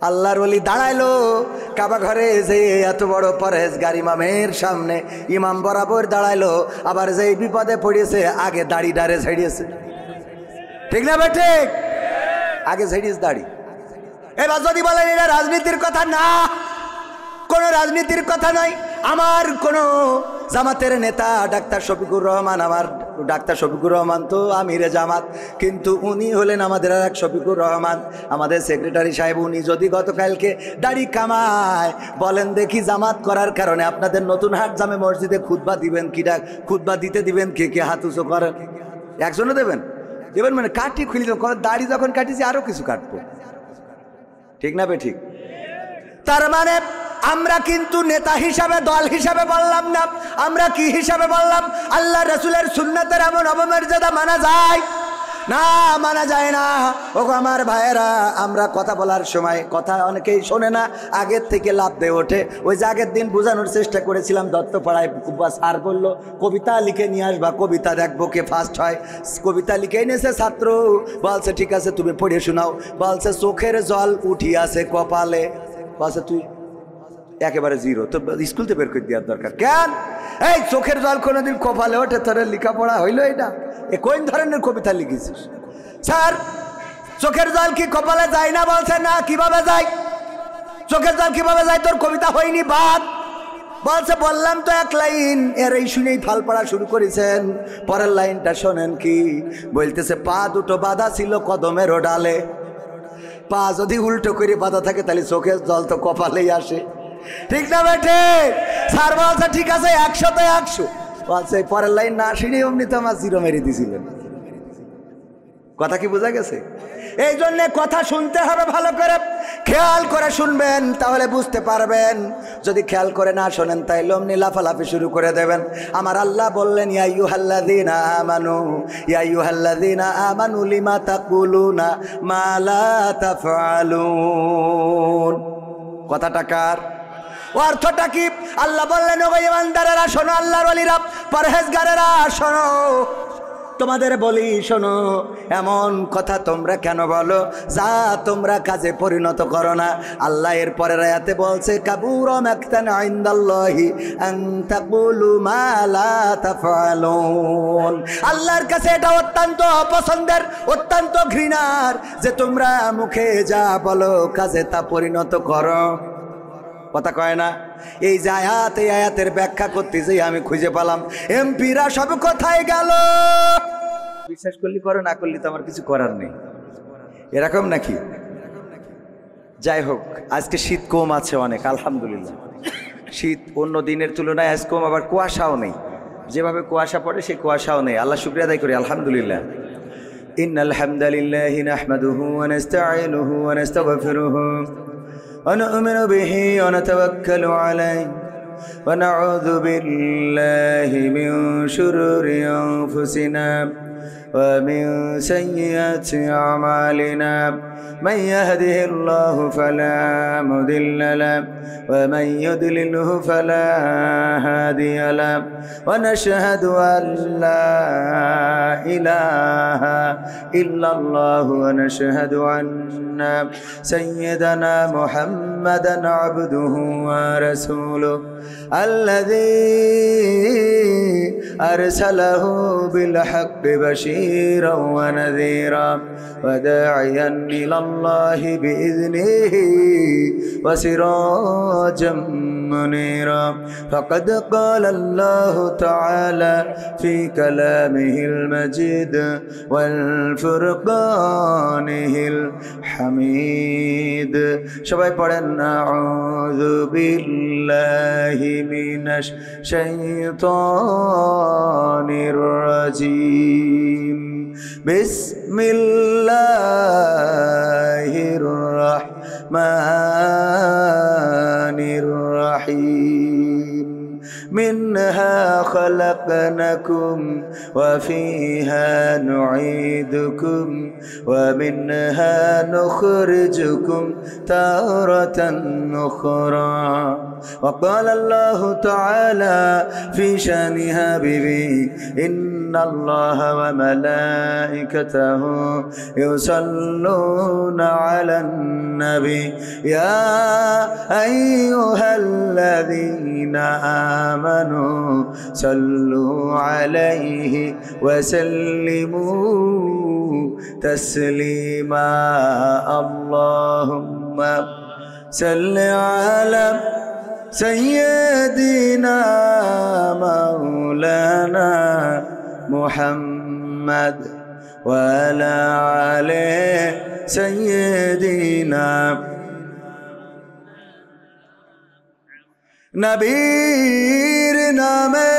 আল্লাহর ওলি দাঁড়াইলো কাবা ঘরে, যে এত বড় পরহেজগার ইমামের সামনে ইমাম বরাবর দাঁড়াইলো, আবার যেই বিপদে পড়েছে আগে দাড়ি ডারে ছেড়িয়েছে। ঠিক না ভাই? ঠিক, আগে ছেড়িয়েছে দাড়ি। এবার যদি বলেন এটা রাজনীতির কথা, না, কোনো রাজনীতির কথা নয়। আমার কোনো জামাতের নেতা ডাক্তার শফিকুর রহমান, আমার ডাক্তার শফিকুর রহমান তো আমিরে জামাত, কিন্তু উনি হলেন আমাদের আর এক শফিকুর রহমান, আমাদের সেক্রেটারি সাহেব। উনি যদি গতকালকে দাড়ি কামায়, বলেন দেখি জামাত করার কারণে আপনাদের নতুন হাট জামে মসজিদে খুতবা দিবেন কি? খুতবা দিতে দিবেন কে কে? হাত উঁচু করেন। একজনও দেবেন? দেবেন মানে কাটি খুলি দেবেন। দাড়ি যখন কাটিছি আরও কিছু কাটবো। ঠিক না বে? ঠিক। তার মানে আমরা কিন্তু নেতা হিসাবে, দল হিসাবে বললাম না, আমরা কি হিসাবে বললাম? আল্লাহ রসুলের সুন্নাতের এমন অবমর্যাদা মানা যায় না? মানা যায় না। ওগো আমার ভাইয়েরা, আমরা কথা বলার সময় কথা অনেকেই শোনে না, আগের থেকে লাভ দিয়ে ওঠে। ওই যে আগের দিন বোঝানোর চেষ্টা করেছিলাম, দত্তপাড়ায় স্যার বললো কবিতা লিখে নিয়ে আসবা, কবিতা দেখবো কে ফার্স্ট হয়। কবিতা লিখে এনেছে ছাত্র, বলছে ঠিক আছে তুমি পড়ে শোনাও। বলছে চোখের জল উঠিয়াছে কপালে। বলছে তুই একেবারে জিরো, তো স্কুল থেকে বের করে দেওয়ার দরকার। কেন? এই চোখের জল কোনোদিন কপালে ওঠে? তোর লেখাপড়া হইলো এটা? এ কোন ধরনের কবিতা লিখেছিস? স্যার চোখের জল কি কপালে যায় না? বলছে না। কিভাবে যায়? চোখের জল কিভাবে যায়? তোর কবিতা হয়নি বাদ। বলছে বললাম তো এক লাইন। এর এই শুনেই ফাল পড়া শুরু করেছেন। পরের লাইনটা শোনেন কি বলতেছে, পা দুটো বাঁধা ছিল কদমের ডালে। পা যদি উল্টো করে বাঁধা থাকে তাহলে চোখের জল তো কপালেই আসে। ঠিক না বেঠে? স্যার বলছে ঠিক আছে 100-তে 100। বলছে পরের লাইন না শুনে অমনি তো আমার জিরো মেরে দিয়েছিলেন। কথা কি বোঝা গেছে? এই জন্যে কথা শুনতে হবে ভালো করে, খেয়াল করে শুনবেন, তাহলে বুঝতে পারবেন। যদি খেয়াল করে না শোনেন তাইলে অমনি লাফালাফি শুরু করে দেবেন। আমার আল্লাহ বললেন, ইয়া আইয়ুহাল্লাযীনা আমানু, ইয়া আইয়ুহাল্লাযীনা আমানু লিমা তাকুলুনা মা লা তাফআলুন। কথাটা কার? অর্থটা কি? আল্লাহ বললেন, ওগো ঈমানদারেরা শোনো, আল্লাহর ওলিরা, পরহেজগারেরা শোনো, তোমাদের বলি শোনো, এমন কথা তোমরা কেন বলো যা তোমরা কাজে পরিণত করো না। আল্লাহ এর পরের আয়াতে বলছে, কাবুরা মাকতান ইনদাল্লাহি আন তাকুলু মা লা তাফআলুন। আল্লাহর কাছে এটা অত্যন্ত অপছন্দের, অত্যন্ত ঘৃণার যে তোমরা মুখে যা বলো কাজে তা পরিণত করো। কথা কয় না? এই যে আয়াত, এই আয়াতের ব্যাখ্যা করতে যে আমি খুঁজে পেলাম এমপিরা সব কোথায় গেল। বিশ্বাস করলি করো, না করলি তো আমার কিছু করার নেই, এরকম নাকি? যাই হোক, আজকে শীত কম আছে অনেক, আলহামদুলিল্লাহ। শীত অন্য দিনের তুলনায় আজ কম, আবার কুয়াশাও নেই। যেভাবে কুয়াশা পড়ে সেই কুয়াশাও নেই। আল্লাহ শুকরিয়া আদায় করি, আলহামদুলিল্লাহ। ইন্নাল হামদালিল্লাহি নাহমাদুহু ওয়া নাস্তাঈনুহু ওয়া নাস্তাগফিরুহু ونؤمن به ونتوكل عليه ونعوذ بالله من شرور أنفسنا ومن سيئات أعمالنا من يهده الله فلا مضل له ومن يضلله فلا هادي له ونشهد أن لا إله إلا الله ونشهد أن سيدنا محمدا عبده ورسوله الذي أرسله بالحق بشيرا ونذيرا وداعيا إلى الله بإذنه وسراجا منيرا. فقد قال الله تعالى في كلامه المجيد والفرقانه الحميد. সবাই পড়েন, আউযু বিল্লাহি মিনাশ শাইতানির রাজীম, বিসমিল্লাহির রাহমানির রাহিম. منها خلقناكم وفيها نعيدكم ومنها نخرجكم تارة أخرى. وقال الله تعالى في شأن حبيبي إن ইন্নাল্লাহা ওয়া মালাইকাতাহু ইউসাল্লুনা আলান নবী ইয়া আইয়ুহাল্লাযীনা আমানু সাল্লু আলাইহি ওয়া সাল্লিমু তাসলিমা আল্লাহুম্মা সাল্লি আলা سيدنا مولانا محمد وعلى آله سيدنا নবীর নামে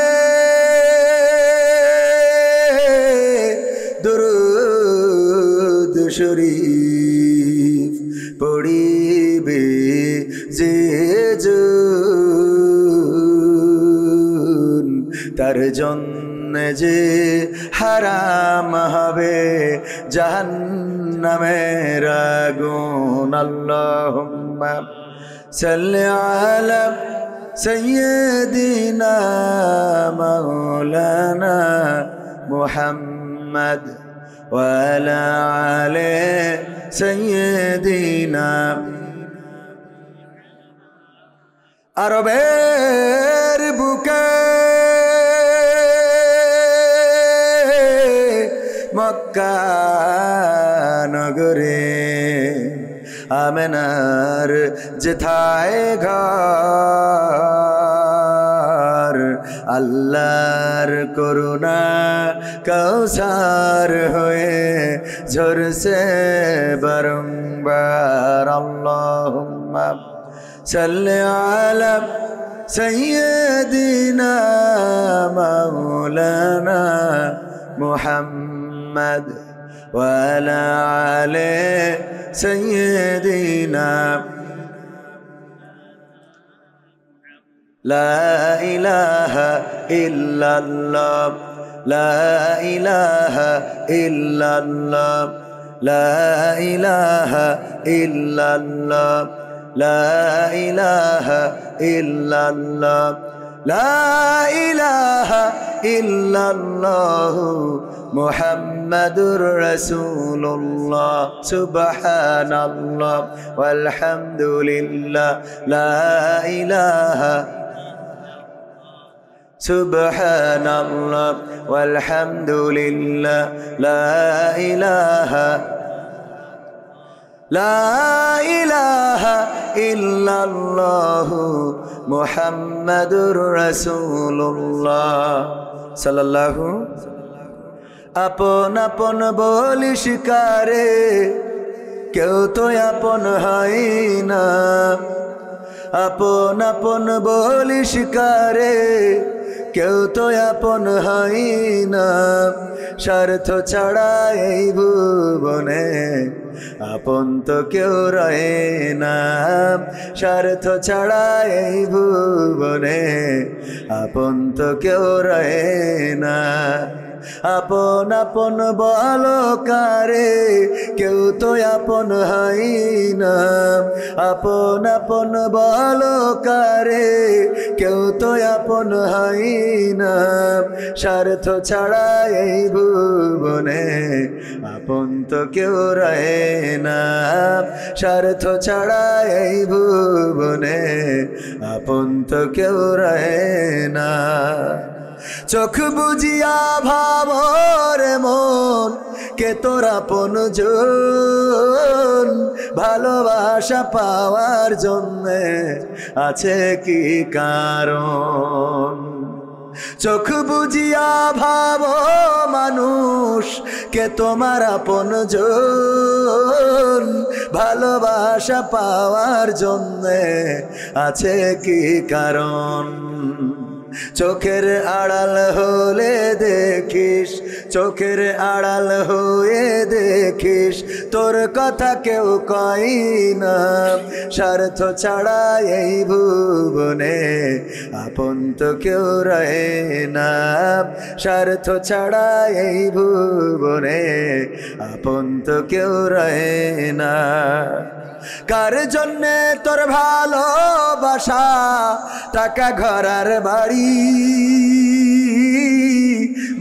দুরূদ শরীফ পড়িবে যে তার জন্য যে হারাম হবে জাহান্নামের আগুন আল্লাহুম্মা সাল্লি আলা সাইয়্যিদিনা মাওলানা মুহাম্মদ ওয়া আলা আলি সাইয়্যিদিনা আরবের বুকে মক্কা নগরে আমেনার যেথায় ঘর আল্লাহর করুণা কৌসার হয়ে ঝরছে বারংবার আল্লাহুম্মা সাল্লি আলা সাইয়্যিদিনা মাওলানা মুহাম্মদ ওয়া আলা আলি সাইয়্যিদিনা লা ইলাহা ইল্লাল্লাহ লা ইলাহা ইল্লাল্লাহ লা ইলাহা ইল্লাল্লাহ লা ইলাহা ইল্লাল্লাহ লা ইলাহা ইল্লাল্লাহ মুহাম্মাদুর রাসূলুল্লাহ সুবহানাল্লাহ ওয়ালহামদুলিল্লাহ লা ইলাহা সুবহানাল্লাহ ওয়ালহামদুলিল্লাহ লা ইলাহা লা ইলাহা ইল্লাল্লাহু মুহাম্মাদুর রাসূলুল্লাহ সাল্লাল্লাহু আপন আপন বলিস কারে কেউ তো আপন হয় না আপন আপন বলিস কারে কেউ তো আপন হয় না স্বার্থ ছাড়া এই ভুবনে আপন তো কেউ রয়ে না স্বার্থ ছাড়া এই ভুবনে আপন তো কেউ রয়ে না আপন আপন বলো কারে কেউ তো আপন হয় না আপন আপন বলো কারে কেউ তো আপন হয় না স্বার্থ ছাড়া এই ভুবনে আপন তো কেউ রয়ে না স্বার্থ ছাড়া এই ভুবনে আপন তো কেউ রয়ে না চোখ বুঝিয়া ভাবর মন কে তোর আপন জন ভালোবাসা পাওয়ার জন্যে আছে কি কারণ চোখ বুঝিয়া ভাব মানুষ কে তোমার আপন জন ভালোবাসা পাওয়ার জন্যে আছে কি কারণ চোখের আড়াল হলে দেখিস চোখের আড়াল হয়ে দেখিস তোর কথা কেউ কয় না স্বার্থ ছাড়া এই ভুবনে আপন তো কেউ রয়ে না স্বার্থ ছাড়া এই ভুবনে আপন তো কেউ রয়ে না কার জন্যে তোর ভালোবাসা টাকা ঘর আর বাড়ি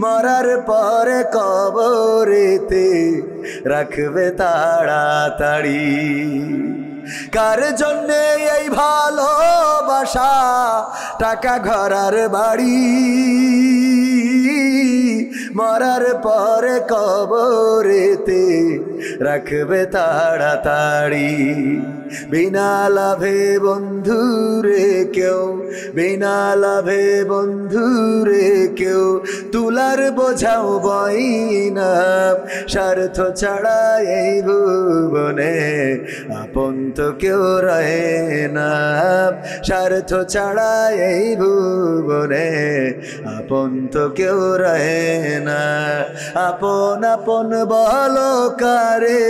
মরার পরে কবরেতে রাখবে তাড়াতাড়ি। কার জন্যে এই ভালোবাসা, টাকা ঘর আর বাড়ি, মরার পরে কবরেতে রাখবে তাড়াতাড়ি। বিনা লাভে বন্ধুরে কেউ, বিনা লাভে বন্ধুরে কেউ তুলার বোঝাও বই না। স্বার্থ ছাড়া এই ভুবনে আপন তো কেউ রহে না। স্বার্থ ছাড়া এই ভুবনে আপন তো কেউ রহে না। আপন আপন বলো কারে,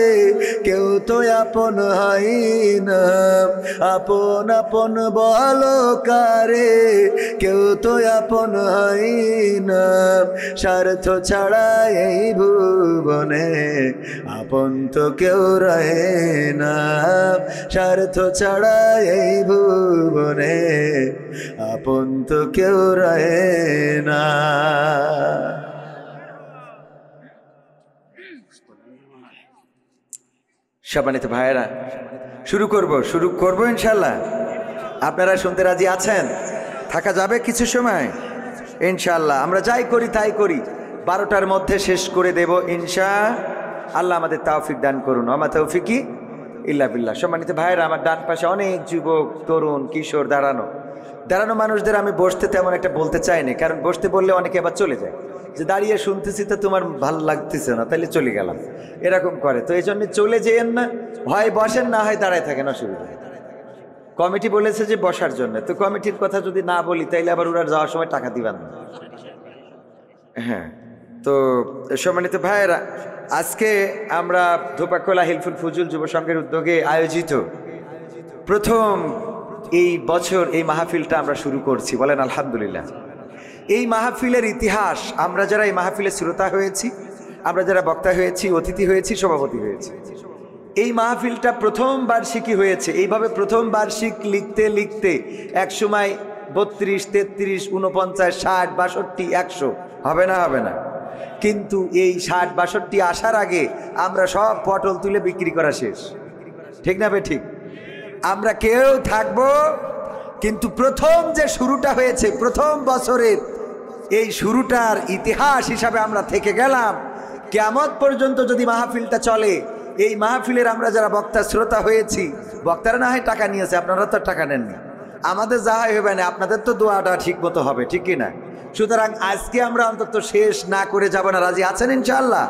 কেউ তো আপন হয় না। আপন আপন বলো কারে, কেউ তো আপন হয় না। স্বার্থ ছাড়া এই ভুবনে আপন তো কেউ রহে না। স্বার্থ ছাড়া এই ভুবনে আপন তো কেউ রহে না। সম্মানিত ভাইয়েরা, শুরু করব ইনশাল্লাহ। আপনারা শুনতে রাজি আছেন? থাকা যাবে কিছু সময় ইনশাল্লাহ। আমরা যাই করি তাই করি, 12টার মধ্যে শেষ করে দেব ইনশাআল্লাহ। আমাদের তৌফিক দান করুন, আমা তৌফিকি ইল্লা বিল্লাহ। সম্মানিত ভাইয়েরা, আমার ডান পাশে অনেক যুবক, তরুণ, কিশোর দাঁড়ানো মানুষদের আমি বসতে তেমন একটা বলতে চাইনি, কারণ বসতে বললে অনেকে আবার চলে যায়, যে দাঁড়িয়ে শুনতেছি তো তোমার ভালো লাগতেছে না, তাহলে চলে গেলাম, এরকম করে। তো এই জন্য চলে যেয়েন না, হয় বসেন না হয় দাঁড়ায় থাকেন, অসুবিধা। কমিটি বলেছে যে বসার জন্য, তো কমিটির কথা যদি না বলি তাইলে আবার ওরা যাওয়ার সময় টাকা দিবেন না। হ্যাঁ, তো সম্মানিত ভাইয়েরা, আজকে আমরা ধোপাকোলা হিলফুল ফুজুল যুব সংঘের উদ্যোগে আয়োজিত প্রথম এই বছর এই মাহফিলটা আমরা শুরু করছি, বলেন আলহামদুলিল্লাহ। এই মাহফিলের ইতিহাস, আমরা যারা এই মাহফিলের শ্রোতা হয়েছি, আমরা যারা বক্তা হয়েছি, অতিথি হয়েছি, সভাপতি হয়েছি, এই মাহফিলটা প্রথম বার্ষিকী হয়েছে। এইভাবে প্রথম বার্ষিক লিখতে লিখতে এক সময় 32, 33, 49, 60, 62, 100 হবে না। কিন্তু এই 60, 62 আসার আগে আমরা সব পটল তুলে বিক্রি করা শেষ, ঠিক না? ঠিক। আমরা কেউ থাকবো, কিন্তু প্রথম যে শুরুটা হয়েছে, প্রথম বছরের এই শুরুটার ইতিহাস হিসাবে আমরা থেকে গেলাম। কিয়ামত পর্যন্ত যদি মাহফিলটা চলে, এই মাহফিলের আমরা যারা বক্তা শ্রোতা হয়েছি, বক্তারা না হয় টাকা নিয়েছে, আপনারা তো টাকা নেননি, আমাদের যা হবে না, আপনাদের তো দোয়াটা ঠিক মতো হবে, ঠিক কিনা? সুতরাং আজকে আমরা অন্তত শেষ না করে যাব না, রাজি আছেন ইনশাআল্লাহ?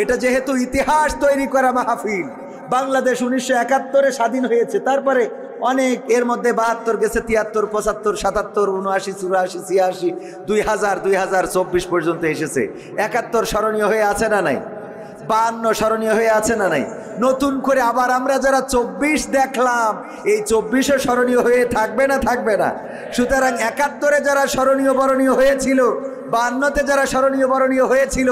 এটা যেহেতু ইতিহাস তৈরি করা মাহফিল, বাংলাদেশ 1971-এ স্বাধীন হয়েছে, তারপরে অনেক, এর মধ্যে 72 গেছে, 73, 75, 77, 79, 84, 86, 2000, 2024 পর্যন্ত এসেছে। 71 স্মরণীয় হয়ে আছে না নাই? 52 স্মরণীয় হয়ে আছে না নাই? নতুন করে আবার আমরা যারা 24 দেখলাম, এই 24ও স্মরণীয় হয়ে থাকবে না? সুতরাং 71-এ যারা স্মরণীয় বরণীয় হয়েছিল, 52-তে যারা স্মরণীয় বরণীয় হয়েছিল,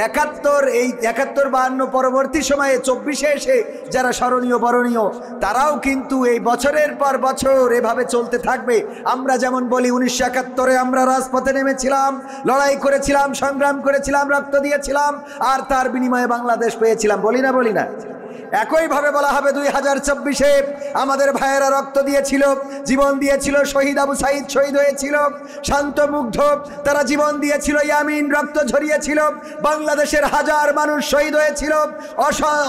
71, এই 71, 52 পরবর্তী সময়ে 24-এ এসে যারা স্মরণীয় বরণীয়, তারাও কিন্তু এই বছরের পর বছর এভাবে চলতে থাকবে। আমরা যেমন বলি 1971-এ আমরা রাজপথে নেমেছিলাম, লড়াই করেছিলাম, সংগ্রাম করেছিলাম, রক্ত দিয়েছিলাম, আর তার বিনিময়ে বাংলাদেশ পেয়েছিলাম, বলি না? একইভাবে বলা হবে 2024-এ আমাদের ভাইয়েরা রক্ত দিয়েছিল, জীবন দিয়েছিল, শহীদ আবু সাইদ শহীদ হয়েছিল, শান্তমুগ্ধ তারা জীবন দিয়েছিল, ইয়ামিন রক্ত ঝরিয়েছিল, বাংলাদেশের হাজার মানুষ শহীদ হয়েছিল,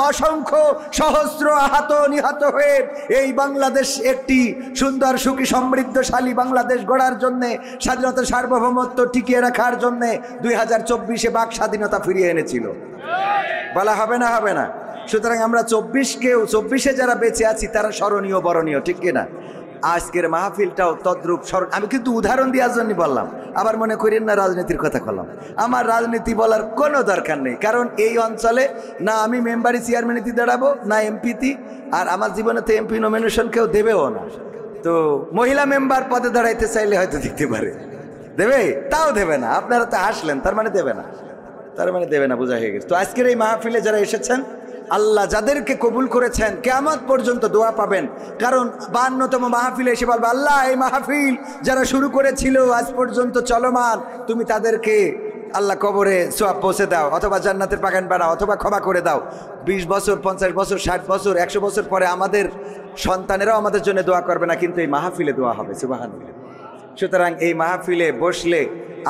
অসংখ্য সহস্র আহত নিহত হয়ে এই বাংলাদেশ একটি সুন্দর সুখী সমৃদ্ধশালী বাংলাদেশ গড়ার জন্যে, স্বাধীনতা সার্বভৌমত্ব টিকিয়ে রাখার জন্যে 2024-এ বাক স্বাধীনতা ফিরিয়ে এনেছিল। বলা হবে না? সুতরাং আমরা 24-এ যারা বেঁচে আছি তারা স্মরণীয় বরণীয়, ঠিক কিনা? আজকের মাহফিলটাও তদ্রূপ স্মরণ। আমি কিন্তু উদাহরণ দেওয়ার জন্য বললাম, আবার মনে করেন না রাজনীতির কথা বললাম। আমার রাজনীতি বলার কোনো দরকার নেই, কারণ এই অঞ্চলে না আমি মেম্বারি চেয়ারম্যানিতে দাঁড়াবো, না এমপিতে, আর আমার জীবনে তো এমপি নমিনেশন কেউ দেবেও না। তো মহিলা মেম্বার পদে দাঁড়াইতে চাইলে হয়তো দিতে পারে, দেবে, তাও দেবে না। আপনারা তো হাসলেন, তার মানে দেবে না, বোঝা হয়ে গেছে। তো আজকের এই মাহফিলে যারা এসেছেন, আল্লাহ যাদেরকে কবুল করেছেন, কিয়ামত পর্যন্ত দোয়া পাবেন। কারণ 52তম মাহফিলে এসে বলবে, আল্লাহ এই মাহফিল যারা শুরু করেছিল আজ পর্যন্ত চলমান, তুমি তাদেরকে আল্লাহ কবরে সোয়াব পৌঁছে দাও, অথবা জান্নাতের বাগান বানাও, অথবা ক্ষমা করে দাও। 20 বছর, 50 বছর, 60 বছর, 100 বছর পরে আমাদের সন্তানেরাও আমাদের জন্য দোয়া করবে না, কিন্তু এই মাহফিলে দোয়া হবে। সুবহানাল্লাহ। সুতরাং এই মাহফিলে বসলে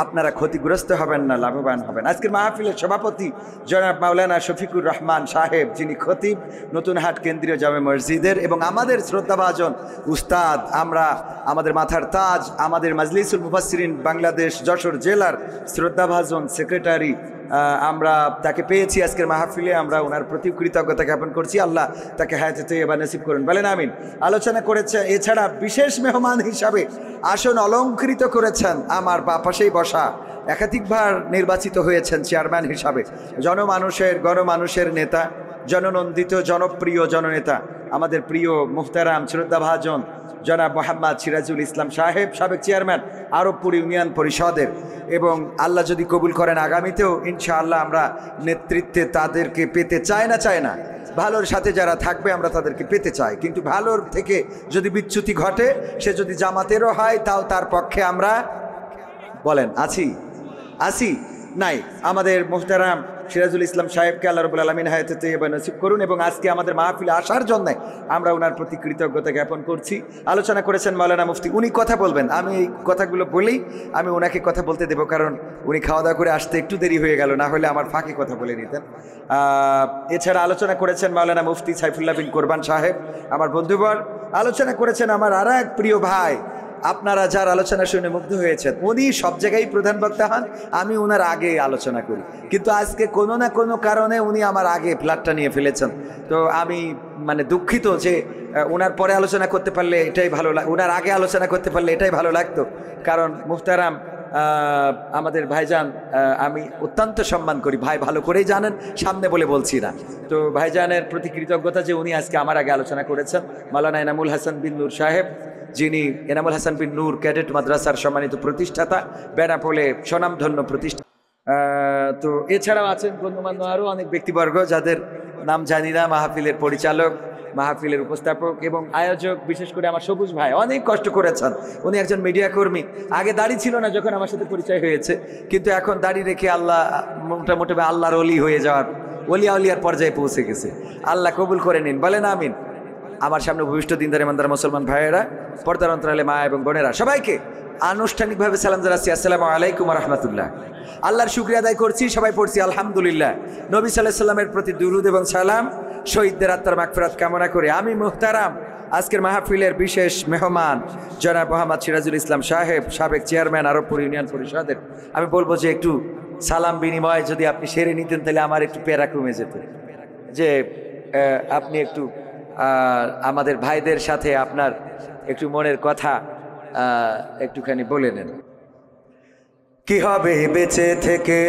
আপনারা ক্ষতিগ্রস্ত হবেন না, লাভবান হবেন। আজকের মাহফিলের সভাপতি জনাব মাওলানা শফিকুর রহমান সাহেব, যিনি খতিব নতুনহাট কেন্দ্রীয় জামে মসজিদের, এবং আমাদের শ্রদ্ধাভাজন উস্তাদ, আমাদের মাথার তাজ, আমাদের মাজলিসুল মুফাসসিরিন বাংলাদেশ যশোর জেলার শ্রদ্ধাভাজন সেক্রেটারি, আমরা তাকে পেয়েছি আজকের মাহফিলে। আমরা ওনার প্রতি কৃতজ্ঞতা জ্ঞাপন করছি। আল্লাহ তাকে হায়াতে তৈয়বা নসিব করুন, বলেন আমিন। আলোচনা করেছে, এছাড়া বিশেষ মেহমান হিসাবে আসন অলঙ্কৃত করেছেন আমার বা পাশেই বসা, একাধিকবার নির্বাচিত হয়েছেন চেয়ারম্যান হিসাবে, গণমানুষের নেতা, জননন্দিত জনপ্রিয় জননেতা, আমাদের প্রিয় মুহতারাম শ্রদ্ধাভাজন জনাব মোহাম্মদ সিরাজুল ইসলাম সাহেব, সাবেক চেয়ারম্যান আরবপুর ইউনিয়ন পরিষদের, এবং আল্লাহ যদি কবুল করেন আগামীতেও ইনশাআল্লাহ আমরা নেতৃত্বে তাদেরকে পেতে চাই না, ভালোর সাথে যারা থাকবে আমরা তাদেরকে পেতে চাই, কিন্তু ভালোর থেকে যদি বিচ্যুতি ঘটে, সে যদি জামাতেরও হয়, তাও তার পক্ষে আমরা বলেন আছি নাই। আমাদের মুহতারাম সিরাজুল ইসলাম সাহেবকে আল্লাহ রাব্বুল আলামিন হায়াতে তৈয়বা নসিব করুন, এবং আজকে আমাদের মাহফিলে আসার জন্য আমরা ওনার প্রতি কৃতজ্ঞতা জ্ঞাপন করছি। আলোচনা করেছেন মাওলানা মুফতি, উনি কথা বলবেন, আমি এই কথাগুলো বলেই আমি ওনাকে কথা বলতে দেব, কারণ উনি খাওয়া দাওয়া করে আসতে একটু দেরি হয়ে গেল, না হলে আমার ফাঁকে কথা বলে নিতেন। এছাড়া আলোচনা করেছেন মাওলানা মুফতি সাইফুল্লাহ বিন কোরবান সাহেব, আমার বন্ধুবর। আলোচনা করেছেন আমার আর এক প্রিয় ভাই, আপনারা যার আলোচনা শুনে মুগ্ধ হয়েছেন, উনি সব জায়গায় প্রধান বক্তা হন, আমি ওনার আগে আলোচনা করি, কিন্তু আজকে কোনো না কোনো কারণে উনি আমার আগে ফ্ল্যাটটা নিয়ে ফেলেছেন। তো আমি দুঃখিত যে ওনার পরে আলোচনা করতে পারলে এটাই ভালো ওনার আগে আলোচনা করতে পারলে এটাই ভালো লাগতো, কারণ মুহতারাম আমাদের ভাইজান আমি অত্যন্ত সম্মান করি, ভাই ভালো করেই জানেন, সামনে বলে বলছি না। তো ভাইজানের প্রতি কৃতজ্ঞতা যে উনি আজকে আমার আগে আলোচনা করেছেন। মাওলানা এনামুল হাসান বিন নূর সাহেব, যিনি এনামুল হাসান বিন নূর ক্যাডেট মাদ্রাসার সম্মানিত প্রতিষ্ঠাতা, বেনাপোলে স্বনামধন্য প্রতিষ্ঠা। তো এছাড়াও আছেন গণ্যমান্য আরও অনেক ব্যক্তিবর্গ যাদের নাম জানি না, মাহফিলের পরিচালক, মাহফিলের উপস্থাপক এবং আয়োজক, বিশেষ করে আমার সবুজ ভাই অনেক কষ্ট করেছেন। উনি একজন মিডিয়া কর্মী, আগে দাড়ি ছিল না যখন আমার সাথে পরিচয় হয়েছে, কিন্তু এখন দাড়ি রেখে আল্লাহ মোটামুটি আল্লাহর অলি হয়ে যাওয়ার, অলিয়ার পর্যায়ে পৌঁছে গেছে। আল্লাহ কবুল করে নিন, বলেন আমিন। আমার সামনে ভবিষ্ঠ দিনদার ইমানদার মুসলমান ভাইয়েরা, পর্দার অন্তরালে মা এবং বোনেরা, সবাইকে আনুষ্ঠানিকভাবে সালাম জানাচ্ছি, আসসালামু আলাইকুম ওয়া রাহমাতুল্লাহ। আল্লাহর শুকরিয়া আদায় করছি, সবাই পড়ছি আলহামদুলিল্লাহ। নবী সাল্লাল্লাহু আলাইহি সাল্লামের প্রতি দুরুদ এবং সালাম, শহীদদের আত্মার মাগফিরাত কামনা করে আমি মুহতারাম আজকের মাহফিলের বিশেষ মেহমান জনাব মোহাম্মদ সিরাজুল ইসলাম সাহেব, সাবেক চেয়ারম্যান আরবপুর ইউনিয়ন পরিষদের, আমি বলবো যে একটু সালাম বিনিময় যদি আপনি সেরে নিতেন, তাহলে আমার একটু প্যারা কমে যেত, যে আপনি একটু আমাদের ভাইদের সাথে আপনার একটু মনের কথা একটুখানি বলে নেন। কি হবে বেঁচে থেকে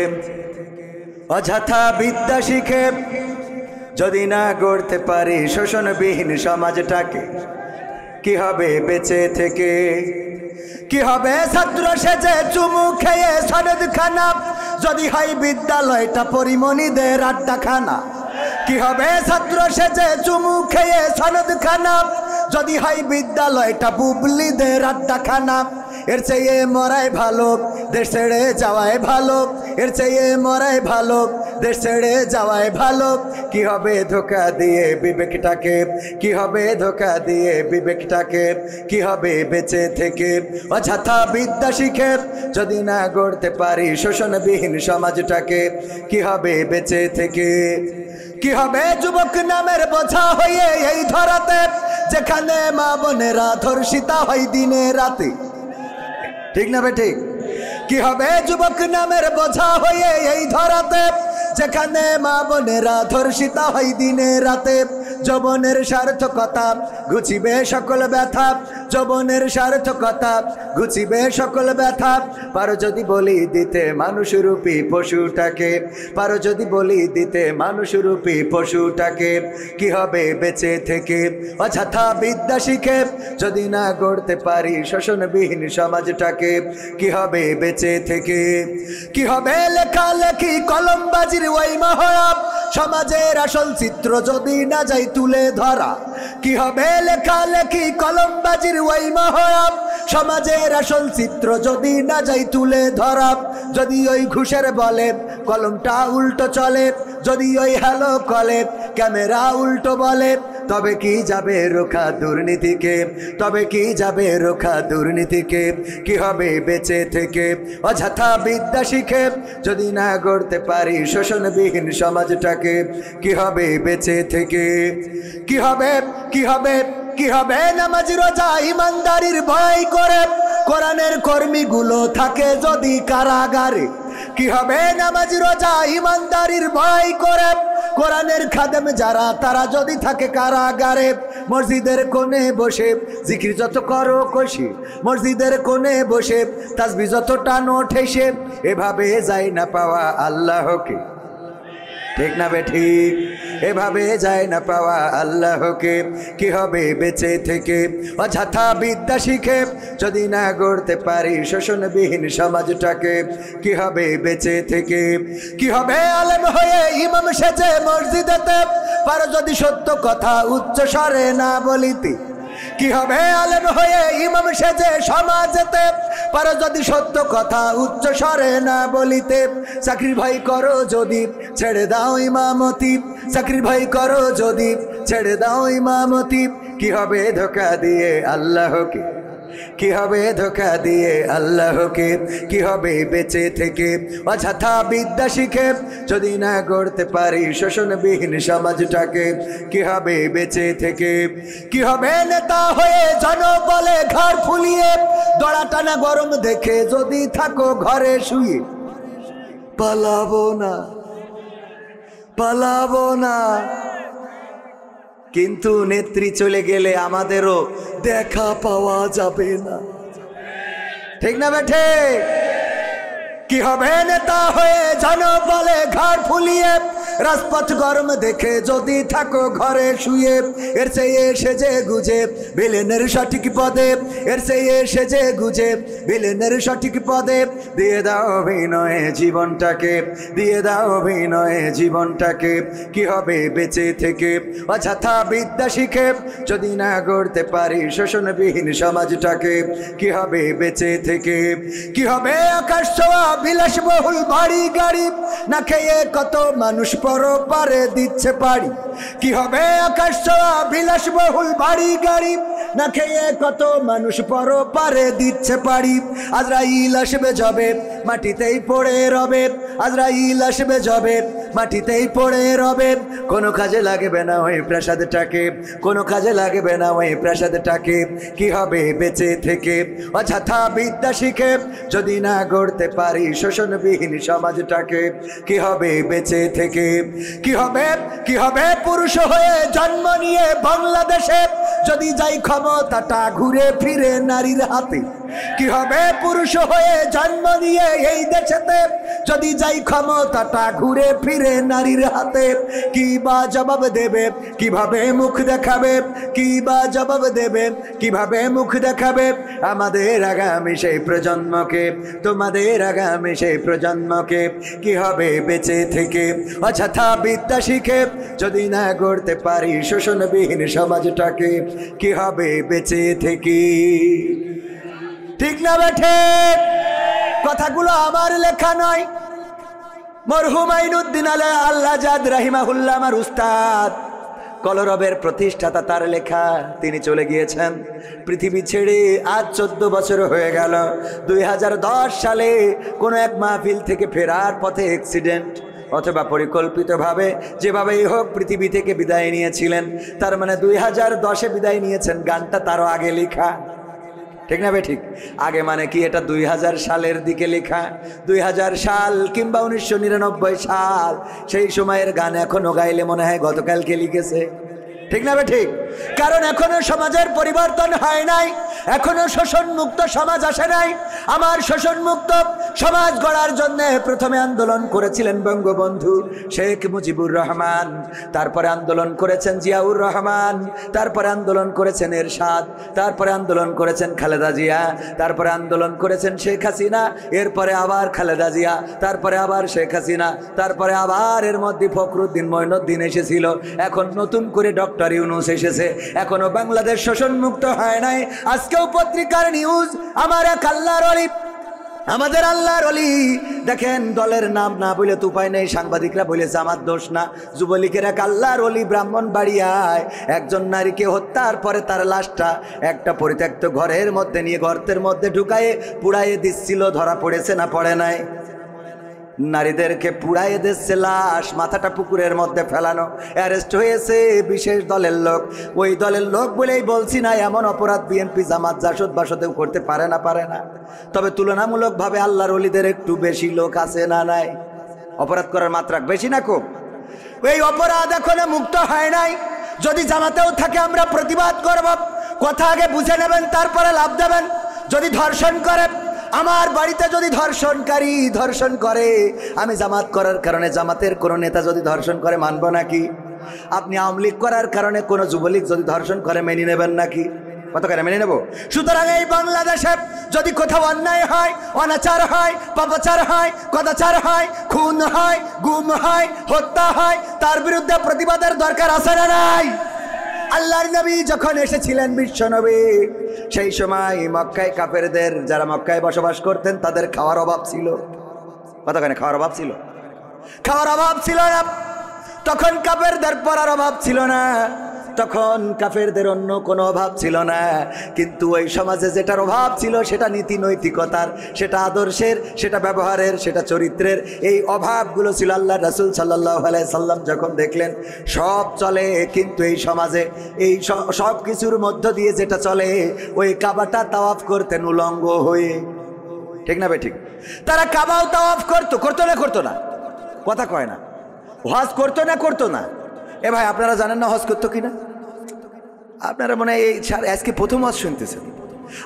অযথা বিদ্যা শিখে, যদি না গড়তে পারি শোষণবিহীন সমাজটাকে? কি হবে বেঁচে থেকে? কি হবে ছাত্র সেজে চুমু খেয়ে সনদ খানা, যদি হয় বিদ্যালয়টা পরিমণিদের আড্ডাখানা? কি হবে ছাত্র সেজে চুমু খেয়ে সনদ খানা, যদি হয় বিদ্যালয়টা বুবলিদের আড্ডাখানা? এর চেয়ে মরাই ভালো, দেশ ছেড়ে যাওয়াই ভালো, এর চেয়ে মরাই ভালো, দেশ ছেড়ে যাওয়াই ভালো। কি হবে ধোকা দিয়ে বিবেকটাকে? কি হবে ধোকা দিয়ে বিবেকটাকে? কি হবে বেঁচে থেকে অযথা বিদ্যা শিখে, যদি না গড়তে পারি শোষণবিহীন সমাজটাকে? কি হবে বেঁচে থেকে? কি হবে যুবক নামের বোঝা হয়ে এই ধরাতে, যেখানে মা বোনেরা ধর্ষিতা হয় দিনে রাতে? ঠিক না বেঠিক? কি হবে যুবক নামের বোঝা হয়ে এই ধরাতে, যেখানে মা বোনেরা ধর্ষিতা হয় দিনে রাতে? যৌবনের সার্থকতা ঘুচিবে সকল ব্যথা, যৌবনের সার্থকতা ঘুচিবে সকল ব্যথা। পারো যদি বলি দিতে মানুষরূপী পশুটাকে, পারো যদি বলি দিতে মানুষরূপী পশুটাকে? কি হবে বেঁচে থেকে অযথা বিদ্যা শিখে, যদি না গড়তে পারি শোষণবিহীন সমাজটাকে? কি হবে বেঁচে থেকে? কি হবে লেখালেখি কলমবাজির ওই মহড়া, সমাজের আসল চিত্র যদি না যাই তুলে ধরা? কি হবে লেখালেখি কলমবাজির ওই মহড়া, সমাজের আসল চিত্র যদি না যাই তুলে ধরা, যদি ওই ঘুষের বলে কলমটা উল্টো চলে, যদি ওই হ্যালো কলে ক্যামেরা উল্টো বলে, তবে কি যাবে রোখা দুর্নীতিকে, তবে কি যাবে রোখা দুর্নীতিকে? কি হবে বেঁচে থেকে অযথা বিদ্যা শিখে যদি না গড়তে পারি শোষণবিহীন সমাজটাকে? কি হবে বেঁচে থেকে? কি হবে, কি হবে, কি হবে নামাজ রোজা ইমানদারির ভয় করে কোরআনের কর্মীগুলো থাকে যদি কারাগারে? কি হবে নামাজ রোজা ইমানদারির ভয় করে কোরআনের খাদেম যারা তারা যদি থাকে কারাগারে? মসজিদের কোণে বসে জিকির যত করো কষি, মসজিদের কোণে বসে তাসবিহ যত টানো ঠেসে, এভাবে যায় না পাওয়া আল্লাহকে। ঠিক না বে ঠিক? এভাবে যায় না পাওয়া আল্লাহকে। কি হবে বেঁচে থেকে অযথা বিদ্যা শিখে যদি না গড়তে পারি শোষণবিহীন সমাজটাকে? কি হবে বেঁচে থেকে? কি হবে আলেম হয়ে ইমাম সেজে মসজিদেতে পারো যদি সত্য কথা উচ্চ স্বরে না বলিতে? কি হবে আলেম হয়ে ইমাম সেজে সমাজেতে পারো যদি সত্য কথা উচ্চ স্বরে না বলিতে? চাকরির ভয় করো যদি ছেড়ে দাও ইমামতি, চাকরির ভয় করো যদি ছেড়ে দাও ইমামতি। কি হবে ধোঁকা দিয়ে আল্লাহকে, কি হবে ধোঁকা দিয়ে আল্লাহকে? কি হবে বেঁচে থেকে অযথা বিদ্যা শিখে যদি না গড়তে পারি শোষণবিহীন সমাজটাকে? কি হবে বেঁচে থেকে? কি হবে নেতা হয়ে জনবলে ঘাড় ফুলিয়ে দড়া টানা গরম দেখে যদি থাকো ঘরে শুয়ে? পালাবো না, পালাবো না, কিন্তু নেত্রী চলে গেলে আমাদেরও দেখা পাওয়া যাবে না। ঠিক না বেঠে? কি হবে নেতা হয়ে জনবলে ঘাড় ফুলিয়ে রাজপথ গরম দেখে যদি থাকো ঘরে শুয়ে? এর চেয়ে সেজে গুজে ভিলেনের সঠিক পদে, এর চেয়ে সেজে গুজে ভিলেনের সঠিক পদে দিয়ে দাও অভিনয়ে জীবনটাকে, দিয়ে দাও অভিনয়ে জীবনটাকে। কি হবে বেঁচে থেকে অযথা বিদ্যা শিখে যদি না গড়তে পারি শোষণবিহীন সমাজটাকে? কি হবে বেঁচে থেকে? কি হবে আকাশ ছোঁয়া বিলাসবহুল বাড়ি গাড়ি না খেয়ে কত মানুষ পরপারে দিচ্ছে পাড়ি? কি হবে আকাশ ছোঁয়া বিলাসবহুল বাড়ি গাড়ি না খেয়ে কত মানুষ পরপারে দিচ্ছে পাড়ি? আজরাইল আসবে যবে মাটিতেই পড়ে রবে, আজরাইল আসবে যবে মাটিতেই পড়ে রবে। কোনো কাজে লাগবে না ওই প্রাসাদটাকে, কোনো কাজে লাগবে না ওই প্রাসাদটাকে। কি হবে বেঁচে থেকে অযথা বিদ্যা শিখে যদি না গড়তে পারি শোষণবিহীন সমাজটাকে? কি হবে বেঁচে থেকে? কি হবে, কি হবে পুরুষ হয়ে জন্ম নিয়ে বাংলাদেশে যদি যাই ক্ষমতাটা ঘুরে ফিরে নারীর হাতে? কি হবে পুরুষ হয়ে জন্ম নিয়ে এই দেশেতে যদি যাই ক্ষমতাটা ঘুরে ফিরে নারীর হাতে? কি বা জবাব দেবে, কিভাবে মুখ দেখাবে, কি বা জবাব দেবে, কিভাবে মুখ দেখাবে আমাদের আগামী সেই প্রজন্মকে, তোমাদের আগামী সেই প্রজন্মকে? কি হবে বেঁচে থেকে অযথা বিদ্যা শিখে যদি না গড়তে পারি শোষণবিহীন সমাজটাকে? কি হবে বেঁচে থেকে? ঠিক না বেঠে? কথাগুলো আমার লেখা নয়, মরহুম আইনুদ্দিন আল-আজাদ রাহিমাহুল্লাহ আমার উস্তাদ কলরবের প্রতিষ্ঠাতা, তার লেখা। তিনি চলে গিয়েছেন পৃথিবী ছেড়ে আজ 14 বছর হয়ে গেল। 2010 সালে কোনো এক মাহফিল থেকে ফেরার পথে অ্যাক্সিডেন্ট অথবা পরিকল্পিতভাবে যেভাবেই হোক পৃথিবী থেকে বিদায় নিয়েছিলেন। তার মানে 2010-এ বিদায় নিয়েছেন, গানটা তারও আগে লেখা। ঠিক না বে ঠিক? আগে মানে কি এটা 2000 সালের দিকে লেখা, 2000 সাল কিংবা 1999 সাল, সেই সময়ের গান এখনো গাইলে মনে হয় গতকালকে লিখেছে। ঠিক না বে ঠিক? কারণ এখনো সমাজের পরিবর্তন হয় নাই, এখনো শোষণ মুক্ত সমাজ আসে নাই। আমার শোষণ মুক্ত সমাজ গড়ার জন্য প্রথমে আন্দোলন করেছিলেন বঙ্গবন্ধু শেখ মুজিবুর রহমান, তারপরে আন্দোলন করেছেন জিয়াউর রহমান, তারপরে আন্দোলন করেছেন এরশাদ, তারপরে আন্দোলন করেছেন খালেদা জিয়া, তারপরে আন্দোলন করেছেন শেখ হাসিনা, এরপরে আবার খালেদা জিয়া, তারপরে আবার শেখ হাসিনা, তারপরে আবার এর মধ্যে ফখরুদ্দিন মঈনুদ্দিন এসেছিল, এখন নতুন করে ডক্টর ইউনূস এসেছে। এখনো বাংলাদেশ শোষণ মুক্ত হয় নাই। আজকেও পত্রিকার নিউজ, আমার এক আল্লাহর ওলি, আমাদের আল্লাহর ওলি, দেখেন দলের নাম না বলে তো উপায় নেই, সাংবাদিকরা বলেছে আমার দোষ না, যুবলীগের এক আল্লাহর ওলি ব্রাহ্মণবাড়িয়ায় একজন নারীকে হত্যার পরে তার লাশটা একটা পরিত্যক্ত ঘরের মধ্যে নিয়ে গর্তের মধ্যে ঢুকায়ে পুড়াইয়ে দিচ্ছিল, ধরা পড়েছে না পড়ে নাই? নারীদেরকে পুড়াইয়ে দিচ্ছে লাশ, মাথাটা পুকুরের মধ্যে ফেলানো, অ্যারেস্ট হয়েছে বিশেষ দলের লোক। ওই দলের লোক বলেই বলছি না এমন অপরাধ বিএনপি জামাত জাসদ বাসদেও করতে পারে না, পারে না। তবে তুলনামূলকভাবে আল্লাহর ওলিদের একটু বেশি লোক আছে না নাই? অপরাধ করার মাত্রা বেশি না কম? এই অপরাধ এখনো মুক্ত হয় নাই। যদি জামাতেও থাকে আমরা প্রতিবাদ করব, কথা আগে বুঝে নেবেন তারপরে লাভ দেবেন। যদি ধর্ষণ করে, আমার বাড়িতে যদি ধর্ষণকারী ধর্ষণ করে, আমি জামাত করার কারণে জামাতের কোনো নেতা যদি ধর্ষণ করে মানব নাকি? আপনি আওয়ামী লীগ করার কারণে কোনো যুবলীগ যদি ধর্ষণ করে মেনে নেবেন নাকি? কত করে মেনে নেব? সুতরাং এই বাংলাদেশে যদি কোথাও অন্যায় হয়, অনাচার হয়, পাপাচার হয়, কদাচার হয়, খুন হয়, গুম হয়, হত্যা হয়, তার বিরুদ্ধে প্রতিবাদের দরকার আছে না নাই? আল্লাহর নবী যখন এসেছিলেন বিশ্ব নবী, সেই সময় মক্কায় কাফেরদের, যারা মক্কায় বসবাস করতেন, তাদের খাওয়ার অভাব ছিল। কতখানে খাওয়ার অভাব ছিল? খাওয়ার অভাব ছিল না। তখন কাফেরদের পড়ার অভাব ছিল না, তখন কাফেরদের অন্য কোনো অভাব ছিল না। কিন্তু ওই সমাজে যেটার অভাব ছিল সেটা নীতি নৈতিকতার, সেটা আদর্শের, সেটা ব্যবহারের, সেটা চরিত্রের। এই অভাবগুলো ছিল। আল্লাহ রাসূল সাল্লাল্লাহু আলাইহি সাল্লাম যখন দেখলেন সব চলে, কিন্তু এই সমাজে এই সব কিছুর মধ্য দিয়ে যেটা চলে, ওই কাবাটা তাওয়াফ করতেন উলঙ্গ হয়ে, ঠিক না ভাই? ঠিক। তারা কাবাও তাওয়াফ করতো, করতো না? করতো না? কথা কয় না। হজ করতো না? করতো না? এ ভাই আপনারা জানেন না হজ করতো কিনা? আপনারা মনে হয় এই আজকে প্রথম হজ শুনতেছেন।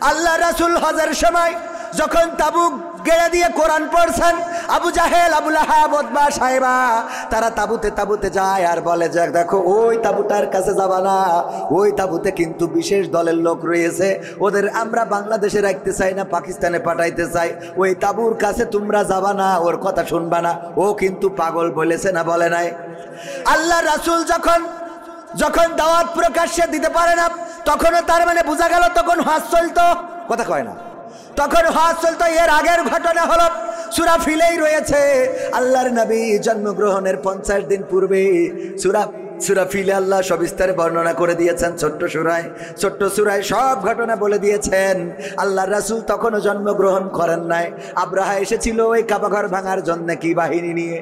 আল্লাহ রাসূল হজের সময় যখন তাবুক গেড়ে দিয়ে কোরআন পড়ছেন, আবু জাহেল, আবু লাহাব, উতবা, সাইবা তারা তাবুতে যায় আর বলে যে দেখো ওই তাবুটার কাছে যাবা না, ওই তাবুতে কিন্তু বিশেষ দলের লোক রয়েছে, ওদের আমরা বাংলাদেশে রাখতে চাই না, পাকিস্তানে পাঠাইতে চাই, ওই তাবুর কাছে তোমরা যাবা না, ওর কথা শুনবা না, ও কিন্তু পাগল বলেছে না বলে নাই? আল্লাহ রাসূল যখন দাওয়াত প্রকাশ্যে দিতে পারে না, তখনও তার মানে বোঝা গেল তখন হজ চলতো। কথা কয় না? তখন হজ চলতো। এর আগের ঘটনা হলো সূরা ফিলেই রয়েছে, আল্লাহর নবী জন্মগ্রহণের 50 দিন পূর্বে সূরা ফিলে আল্লাহ সবিস্তারে বর্ণনা করে দিয়েছেন। ছোট্ট সূরায় সব ঘটনা বলে দিয়েছেন। আল্লাহর রাসূল তখনও জন্মগ্রহণ করেন নাই। আব্রাহা এসেছিল ওই কাবা ঘর ভাঙার জন্য, কি বাহিনী নিয়ে?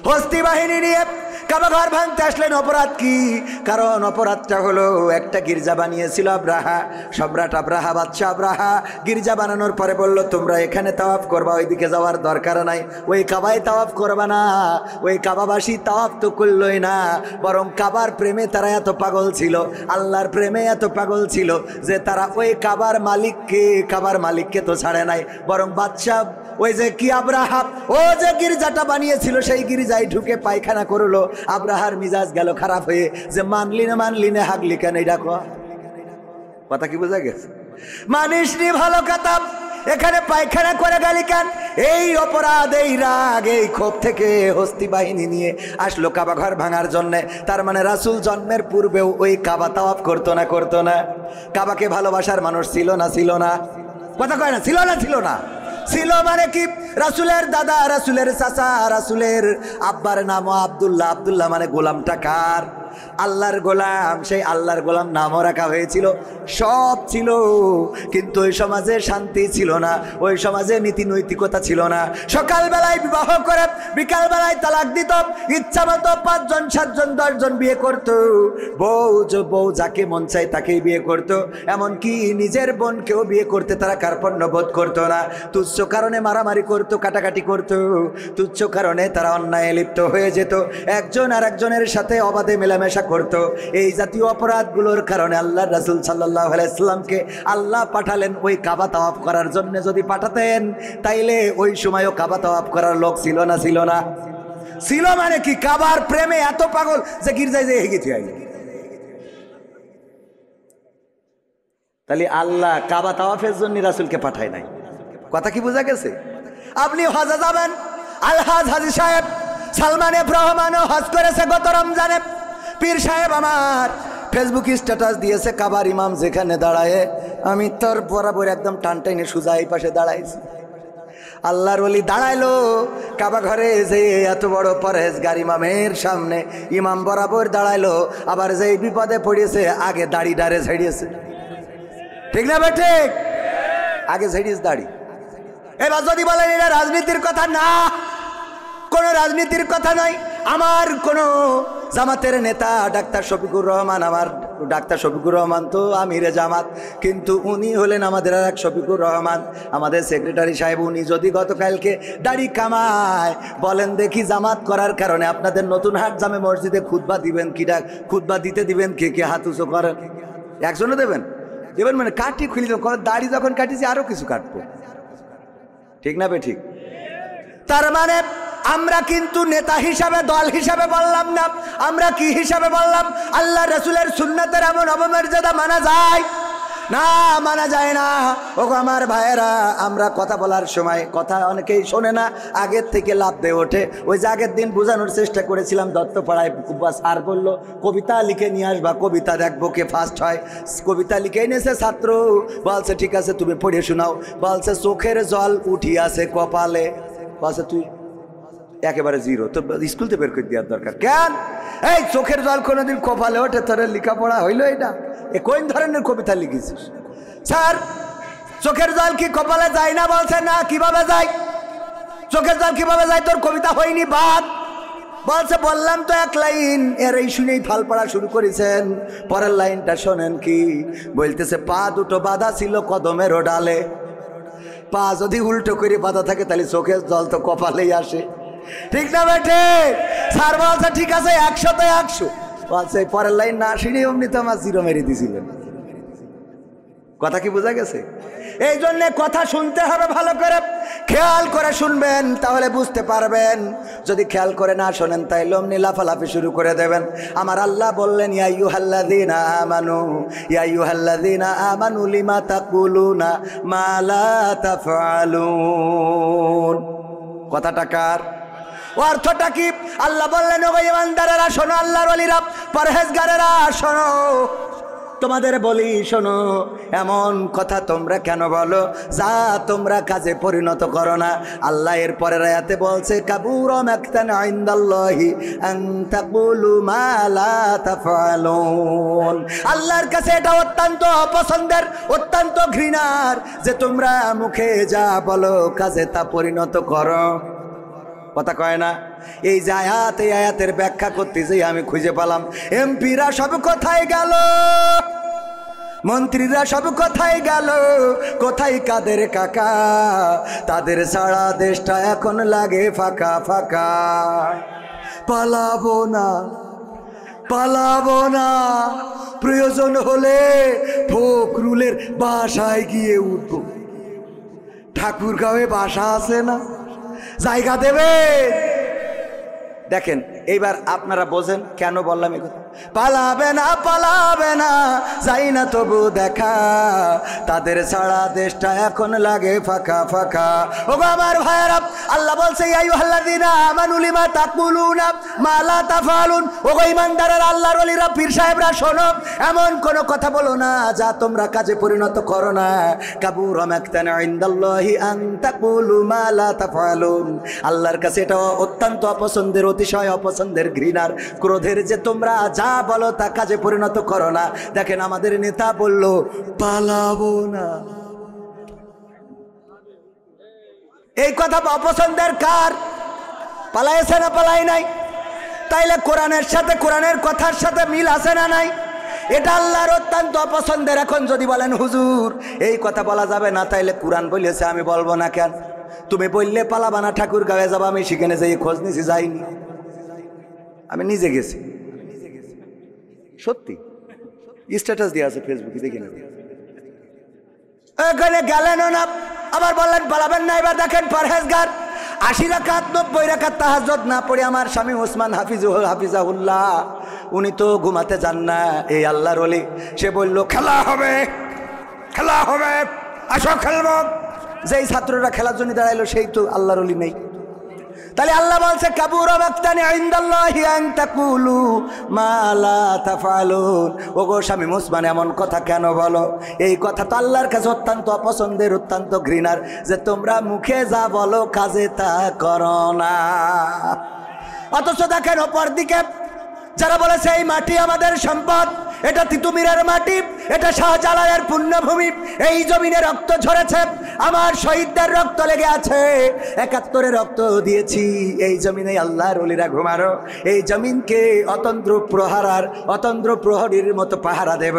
হস্তি বাহিনী নিয়ে কাবা ঘর ভাঙতে আসলেন। অপরাধ কি? কারণ অপরাধটা হলো একটা গির্জা বানিয়েছিল আব্রাহা, সম্রাট আব্রাহা, বাদশা আব্রাহা। গির্জা বানানোর পরে বলল তোমরা এখানে তাওয়াফ করবা, ওইদিকে যাওয়ার দরকার নাই, ওই কাবায় তাওয়াফ করবা না। ওই কাবাবাসী তাওয়াফ তো করলই না, বরং কাবার প্রেমে তারা এত পাগল ছিল, আল্লাহর প্রেমে এত পাগল ছিল যে তারা ওই কাবার মালিককে তো ছাড়ে নাই, বরং বাদশা ওই যে কি আব্রাহা ও যে গির্জাটা বানিয়েছিল সেই গির্জায় ঢুকে পায়খানা করলো। আব্রাহার মিজাজ গেল খারাপ হয়ে, যে মানলি না হাগলি কেন? এটা কথা কি বোঝা গেছে? মানিসনি ভালো কথা, এখানে পায়খানা করে গেলি কেন? এই অপরাধ, এই রাগ, এই ক্ষোভ থেকে হস্তি বাহিনী নিয়ে আসলো কাবা ঘর ভাঙার জন্যে। তার মানে রাসূল জন্মের পূর্বেও ওই কাবা তাওয়াফ করতো না? করতো না? কাবাকে ভালোবাসার মানুষ ছিল না? ছিল না? কথা কয় না? ছিল না? ছিল না? ছিল মানে কি? রাসূলের দাদা, রাসূলের চাচা, রাসূলের আব্বার নামও আব্দুল্লাহ। আব্দুল্লাহ মানে গোলামটা কার? আল্লাহর গোলাম। সেই আল্লাহর গোলাম নামও রাখা হয়েছিল, সব ছিল, কিন্তু ওই সমাজে শান্তি ছিল না, ওই সমাজে নীতি নৈতিকতা ছিল না। সকালবেলায় বিবাহ করে বিকালবেলায় তালাক দিত, ইচ্ছা মতো 5 জন 7 জন 10 জন বিয়ে করত, বউ যাকে মন চায় তাকেই বিয়ে করত। এমনকি নিজের বোনকেও বিয়ে করতে তারা কার্পণ্য বোধ করতো না। তুচ্ছ কারণে মারামারি করতো, কাটাকাটি করতো, তুচ্ছ কারণে তারা অন্যায় লিপ্ত হয়ে যেত, একজন আর একজনের সাথে অবাধে মেলামেশা মেলামেশা করত। এই জাতীয় অপরাধগুলোর কারণে আল্লাহ রাসূল সাল্লাল্লাহু আলাইহি ওয়াসাল্লামকে আল্লাহ পাঠালেন ওই কাবা তাওয়াফ করার জন্য। যদি পাঠাতেন তাইলে ওই সময়ও কাবা তাওয়াফ করার লোক ছিল না? ছিল না? ছিল। মানে কি, কাবার প্রেমে এত পাগল যে গির্জায় যেয়ে হেগে থিয়ে আইল। তাহলে আল্লাহ কাবা তাওয়াফের জন্য রাসূলকে পাঠায় নাই। কথা কি বোঝা গেছে? আপনি হজে যাবেন, আলহাজ হাজী সাহেব সালমান এফ রহমানও হজ করেছে গত রমজানে। পীর সাহেব আমার ফেসবুক স্ট্যাটাস দিয়েছে কাবার ইমাম যেখানে দাঁড়ায় আমি তোর বরাবর একদম টান টাইনে সোজা এই পাশে দাঁড়াইছি। আল্লাহর ওলি দাঁড়াইলো কাবা ঘরে যে এত বড় পরহেজগার ইমামের সামনে, ইমাম বরাবর দাঁড়াইলো। আবার যেই বিপদে পড়েছে আগে দাড়ি ডারে ঝেড়িয়েছে। ঠিক না বেঠে? আগে ঝেড়িস দাড়ি। এবার যদি বলেন এটা রাজনীতির কথা, না, কোনো রাজনীতির কথা নয়। আমার কোনো জামাতের নেতা ডাক্তার শফিকুর রহমান, আমার ডাক্তার শফিকুর রহমান তো আমিরে জামাত, কিন্তু উনি হলেন আমাদের আর এক শফিকুর রহমান, আমাদের সেক্রেটারি সাহেব। উনি যদি গতকালকে দাড়ি কামায়, বলেন দেখি জামাত করার কারণে আপনাদের নতুন হাট জামে মসজিদে খুতবা দিবেন কিটা? খুতবা দিতে দিবেন কে কে? হাত উঁচু করেন। একজনও দেবেন? দেবেন মানে কাটি খুলি দাড়ি যখন কাটিছি আরো কিছু কাটবো। ঠিক না বে ঠিক? তার মানে আমরা কিন্তু নেতা হিসাবে, দল হিসাবে বললাম না, আমরা কি হিসাবে বললাম? আল্লাহ রাসূলের সুন্নাতের এমন অবমর্যাদা মানা যায় না? মানা যায় না। ও আমার ভাইয়েরা, আমরা কথা বলার সময় কথা অনেকেই শোনে না, আগের থেকে লাভ দিয়ে ওঠে। ওই যে আগের দিন বোঝানোর চেষ্টা করেছিলাম, দত্তপাড়ায় স্যার বললো কবিতা লিখে নিয়ে আসবা, কবিতা দেখবো কে ফার্স্ট হয়। কবিতা লিখে এনেছে ছাত্র, বলছে ঠিক আছে তুমি পড়ে শোনাও। বলছে চোখের জল উঠিয়াছে কপালে। বলছে তুই একেবারে জিরো, তো স্কুলতে বের করে দেওয়ার দরকার কেন? এই চোখের জল কোনোদিন কপালে ওঠে? তোর লেখাপড়া হইলো এটা? এ কোন ধরনের কবিতা লিখেছিস? স্যার চোখের জল কি কপালে যায় না? বলছে না। কিভাবে যায়? চোখের জল কিভাবে যায়? তোর কবিতা হয়নি বাদ। বলছে বললাম তো এক লাইন। এর এই শুনেই ফাল পড়া শুরু করেছেন। পরের লাইনটা শোনেন কি বলতেছে, পা দুটো বাঁধা ছিল কদমের ডালে। পা যদি উল্টো করে বাঁধা থাকে তাহলে চোখের জল তো কপালেই আসে। ঠিক না বেঠে? স্যার বলছে ঠিক আছে 100-তে 100। বলছে পরের লাইন না শুনে অমনি তো আমার জিরো মেরে দিয়েছিলেন। কথা কি বোঝা গেছে? এই জন্যে কথা শুনতে হবে ভালো করে, খেয়াল করে শুনবেন, তাহলে বুঝতে পারবেন। যদি খেয়াল করে না শোনেন তাইলে অমনি লাফালাফি শুরু করে দেবেন। আমার আল্লাহ বললেন ইয়া আইয়ুহাল্লাযীনা আমানু, ইয়া আইয়ুহাল্লাযীনা আমানু লিমা তাকুলুনা মা লা তাফআলুন। কথাটা কার? অর্থটা কি? আল্লাহ বললেন ও ইমানদারেরা শোনো, আল্লাহর ওলিরা, পরহেজগারেরা শোনো, তোমাদের বলি শোনো, এমন কথা তোমরা কেন বলো যা তোমরা কাজে পরিণত করো না। আল্লাহ এর পরের আয়াতে বলছে কাবুরা মাকতান ইনদাল্লাহি আন তাকুলু মা লা তাফআলুন। আল্লাহর কাছে এটা অত্যন্ত অপছন্দের, অত্যন্ত ঘৃণার যে তোমরা মুখে যা বলো কাজে তা পরিণত করো। কথা কয় না? এই যে আয়াত, এই আয়াতের ব্যাখ্যা করতে যে আমি খুঁজে পেলাম এমপিরা সব কোথায় গেল, মন্ত্রীরা সব কোথায় গেল, কোথায় কাদের কাকা? তাদের সারা দেশটা এখন লাগে ফাঁকা ফাঁকা। পালাবো না, পালাবো না, প্রয়োজন হলে ফখরুলের বাসায় গিয়ে উঠবো। ঠাকুরগাঁওয়ে বাসা আছে না? জায়গা দেবে? দেখেন এইবার আপনারা বোঝেন কেন বললাম এই কথা। পালাবে না, পালাবে না, যাই না তবু দেখা, তাদের সারা দেশটা এখন লাগে ফাঁকা ফাঁকা। ও আমার ভাইয়েরা, আল্লাহ বলছে ইয়া আইয়ুহাল্লাযীনা আমানু লিমা তাকুলুনা মা লা তাফআলুন। ও ঈমানদারেরা, আল্লাহর ওলিরা, পীর সাহেবরা শোনো, এমন কোন কথা বলো না যা তোমরা কাজে পরিণত করো না। কাবুরা মাকতান ইনদাল্লাহি আন তাকুলু মা লা তাফআলুন। আল্লাহর কাছে এটা অত্যন্ত অপছন্দের, অতিশয় অপছন্দের, ঘৃণার, ক্রোধের যে তোমরা যা বলো তা কাজে পরিণত করো না। দেখেন আমাদের নেতা বলল পালাবো না, এই কথা অপছন্দের কার? পালাইছে না পালাই নাই? তাইলে কোরআনের সাথে, কোরআনের কথার সাথে মিল আছে না নাই? এটা আল্লাহর অত্যন্ত অপছন্দের। এখন যদি বলেন হুজুর এই কথা বলা যাবে না, তাইলে কোরআন বলেছে আমি বলবো না কেন? তুমি বললে পালাবা না, ঠাকুরগাঁওয়ে যাবো, আমি সেখানে যাই খোঁজ নিছি, যাইনি, আমি নিজে গেছি। সত্যি, স্ট্যাটাস দিয়ে আছে ফেসবুকে, দেখে নেবেন। ওখানে গেলেনও না, আবার বললেন পালাবেন না। এবার দেখেন পরহেজগার 80 রাকাত 90 রাকাত তাহাজ্জুদ না পড়ে আমার স্বামী ওসমান হাফিজাহুল্লাহ উনি তো ঘুমাতে যান না। এই আল্লাহর ওলি সে বলল খেলা হবে, খেলা হবে, আসো খেলবো। যেই ছাত্ররা খেলার জন্য দাঁড়াইলো সেই তো আল্লাহর ওলি নেই। তাহলে আল্লাহ বলছে কাবুরা মাকতানি ইনদাল্লাহি আন তাকুলু মা লা তাফআলুন। ওগো স্বামী ওসমান এমন কথা কেন বলো? এই কথা তো আল্লাহর কাছে অত্যন্ত অপছন্দের, অত্যন্ত ঘৃণার, যে তোমরা মুখে যা বলো কাজে তা করো না। অথচ দেখেন অপর দিকে যারা বলেছে এই মাটি আমাদের সম্পদ, এটা তিতুমিরের মাটি, এটা শাহজালালের পুণ্যভূমি, এই জমিনে রক্ত ঝরেছে, আমার শহীদদের রক্ত লেগে আছে, 71-এ রক্ত দিয়েছি, এই জমিনে আল্লাহর ওলিরা ঘুমারো, এই জমিনকে অতন্দ্র প্রহরীর মতো পাহারা দেব।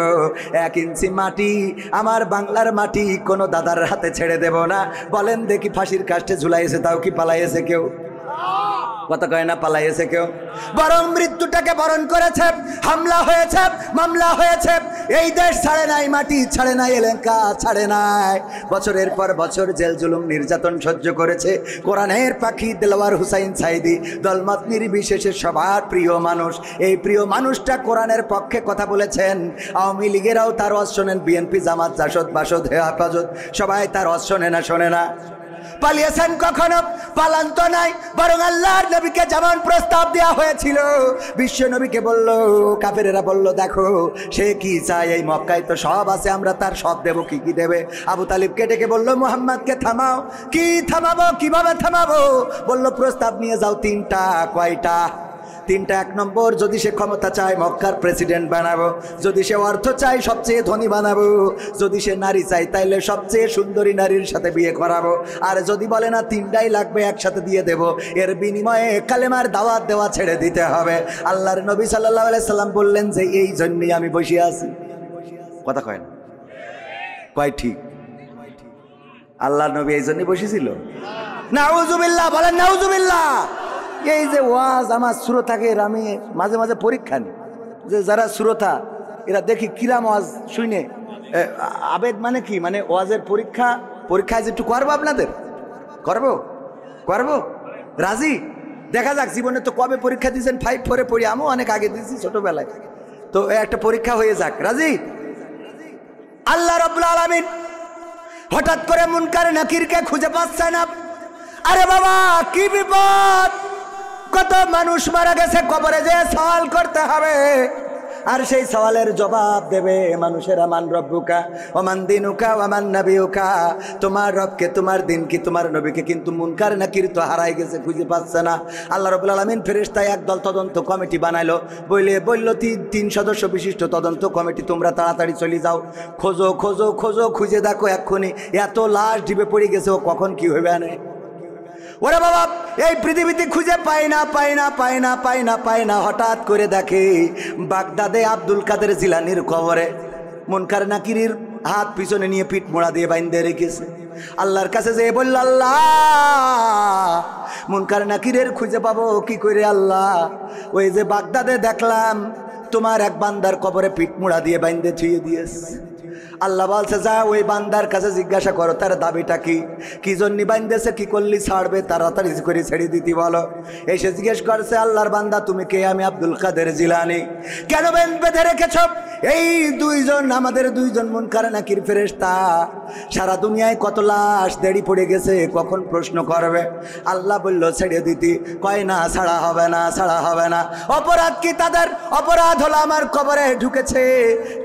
1 ইঞ্চি মাটি, আমার বাংলার মাটি কোনো দাদার হাতে ছেড়ে দেব না। বলেন দেখি ফাঁসির কাস্টে ঝুলাইছে তাও কি পালাইছে কেউ? কথা কয় না পালাইছে কেউ? বরং মৃত্যুটাকে বরণ করেছে, হামলা হয়েছে, মামলা হয়েছে, এই দেশ ছাড়ে নাই, মাটি ছাড়ে নাই, এলাকা ছাড়ে নাই, বছরের পর বছর জেল জুলুম নির্যাতন সহ্য করেছে। কোরআনের পাখি দেলোয়ার হুসাইন সাইদি দলমত নির্বিশেষে সবার প্রিয় মানুষ, এই প্রিয় মানুষটা কোরআনের পক্ষে কথা বলেছেন। আওয়ামী লীগেরাও তার ওয়াজ শোনেন, বিএনপি জামাত জাসদ বাসদ হেফাজত সবাই তার ওয়াজ শোনে না, শোনে না। পালিয়েছেন কখনো? পালান তো নাই, বরং আল্লাহর নবীকে যেমন প্রস্তাব দেওয়া হয়েছিল, বিশ্ব নবীকে বলল, কাফেরেরা বলল দেখো সে কি চায়, এই মক্কায় তো সব আছে, আমরা তার সব দেব, কি কি দেবে? আবু তালিবকে ডেকে বলল মুহাম্মদকে থামাও। কি থামাবো, কিভাবে থামাবো? বলল প্রস্তাব নিয়ে যাও 3টা। কয়টা? 3টা। 1 নম্বর, যদি সে ক্ষমতা চায় মক্কার প্রেসিডেন্ট বানাবো, যদি সে অর্থ চায় সবচেয়ে ধনী বানাবো, যদি সে নারী চায় তাইলে সবচেয়ে সুন্দরী নারীর সাথে বিয়ে করাবো, আর যদি বলে না 3টাই লাগবে একসাথে দিয়ে দেব, এর বিনিময়ে কালেমার দাওয়াত দেওয়া ছেড়ে দিতে হবে। আল্লাহর নবী সাল্লাল্লাহু আলাইহি সাল্লাম বললেন যে এই জন্যই আমি বসে আছি। কথা কয় না? কয় ঠিক? আল্লাহর নবী এই জন্যই বসেছিল? নাউজুবিল্লাহ, বলেন নাউজুবিল্লাহ। এই যে ওয়াজ আমার শ্রোতাকে আমি মাঝে মাঝে পরীক্ষা নিই, যে যারা শ্রোতা এরা দেখি কিরাম ওয়াজ শুনে আবেগ মানে কি, মানে ওয়াজের পরীক্ষায় যে একটু করবো, আপনাদের করবো রাজি? দেখা যাক, জীবনে তো কবে পরীক্ষা দিয়েছেন? 5 4 পড়ি, আমিও অনেক আগে দিয়েছি ছোটবেলায়, তো একটা পরীক্ষা হয়ে যাক, রাজি? আল্লাহ রাব্বুল আলামিন হঠাৎ করে মুনকার নাকিরকে খুঁজে পাচ্ছে না। আরে বাবা কি বিপদ, কত মানুষ মারা গেছে, কবরে যে সওয়াল করতে হবে, আর সেই সওয়ালের জবাব দেবে মানুষেরা। মান রব্বুকা ওয়া মান দিনুকা ওয়া মান নাবিয়ুকা, তোমার রবকে, তোমার দিন কি, তোমার নবীকে। কিন্তু মুনকার নাকির তো হারাই গেছে, খুঁজে পাচ্ছে না। আল্লাহ রাব্বুল আলামিন ফেরেশতায় একদল তদন্ত কমিটি বানাইলো, বলল 3 সদস্য বিশিষ্ট তদন্ত কমিটি, তোমরা তাড়াতাড়ি চলে যাও, খোঁজো খোঁজো খোঁজো, খুঁজে দেখো এক্ষুনি এত লাশ ডিবে পড়ে গেছে, ও কখন কি হইবে আনে। ওরে বাবা এই পৃথিবীতে খুঁজে পায় না। হঠাৎ করে দেখে বাগদাদে আব্দুল কাদের জিলানির কবরে মুনকার নাকিরের হাত পিছনে নিয়ে পিঠ মোড়া দিয়ে বাইন্ধে রেখেছে। আল্লাহর কাছে যেয়ে বলল, আল্লাহ মুনকার নাকিরের খুঁজে পাবো কি করে? আল্লাহ ওই যে বাগদাদে দেখলাম তোমার এক বান্দার কবরে পিঠ মোড়া দিয়ে বাইন্ধে থুয়ে দিয়েছে। আল্লাহ বলছে যা ওই বান্দার কাছে জিজ্ঞাসা করো তার দাবিটা কি জন্য বাইন্ধেছে, কি করলি ছাড়বে, তাড়াতাড়ি করে ছেড়ে দিতি বলো। এসে জিজ্ঞেস করছে, আল্লাহর বান্দা তুমি কে? আমি আব্দুল কাদের জিলানী। কেন বেঁধে রেখেছ? এই 2জন আমাদের 2জন মুনকার নাকির ফেরেশতা, সারা দুনিয়ায় কত লাশ দেড়ি পড়ে গেছে, কখন প্রশ্ন করবে? আল্লাহ বলল ছেড়ে দিতি, কয় না ছাড়া হবে না। অপরাধ কি তাদের? অপরাধ হলো আমার কবরে ঢুকেছে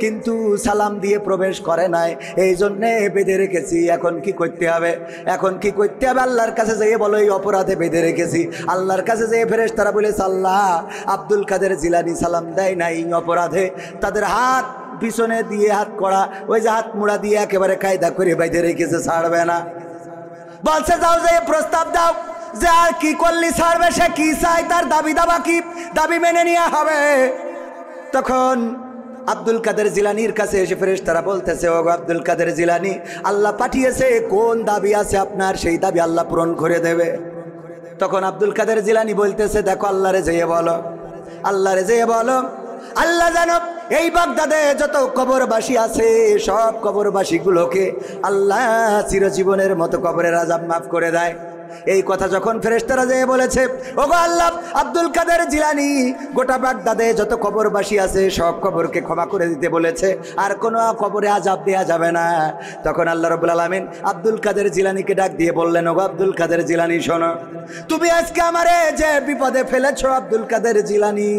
কিন্তু সালাম দিয়ে প্রবেশ করে নাই, এই জন্যে বেঁধে রেখেছি। এখন কি করতে হবে? আল্লাহর কাছে যেয়ে বলো এই অপরাধে বেঁধে রেখেছি। আল্লাহর কাছে যেয়ে ফেরেশতারা বলেছে, আল্লাহ আব্দুল কাদের জিলানী সালাম দেয় নাই অপরাধে, তাদের হাত পিছনে দিয়ে হাত করা, ওই যে হাত মুড়া দিয়ে একেবারে কায়দা করে বেঁধে রেখেছে, ছাড়বে না। বলছে যাও যে প্রস্তাব দাও যে আর কি করলি ছাড়বে, সে কি চায়, তার দাবি কি, দাবি মেনে নেওয়া হবে। তখন আব্দুল কাদের জিলানির কাছে এসে ফেরেশতারা বলতেছে, ও আব্দুল কাদের জিলানী, আল্লাহ পাঠিয়েছে, কোন দাবি আছে আপনার, সেই দাবি আল্লাহ পূরণ করে দেবে। তখন আব্দুল কাদের জিলানী বলতেছে, দেখো আল্লাহরে যেয়ে বলো, আল্লাহ যেন এই বাগদাদে যত কবরবাসী আছে সব কবরবাসীগুলোকে আল্লাহ চিরজীবনের মতো কবরের আযাব মাফ করে দেয়। এই কথা যখন ফেরেশতারা যেয়ে বলেছে, ওগো আল্লাহ, আব্দুল কাদের জিলানী গোটা বাগদাদে যত কবরবাসী আছে সব কবরকে ক্ষমা করে দিতে বলেছে, আর কোনো কবরে আযাব দেয়া যাবে না। তখন আল্লাহ রাব্বুল আলামিন আব্দুল কাদের জিলানীকে ডাক দিয়ে বললেন, ওগো আব্দুল কাদের জিলানী শোনো, তুমি আজকে আমারে যে বিপদে ফেলেছো আব্দুল কাদের জিলানী,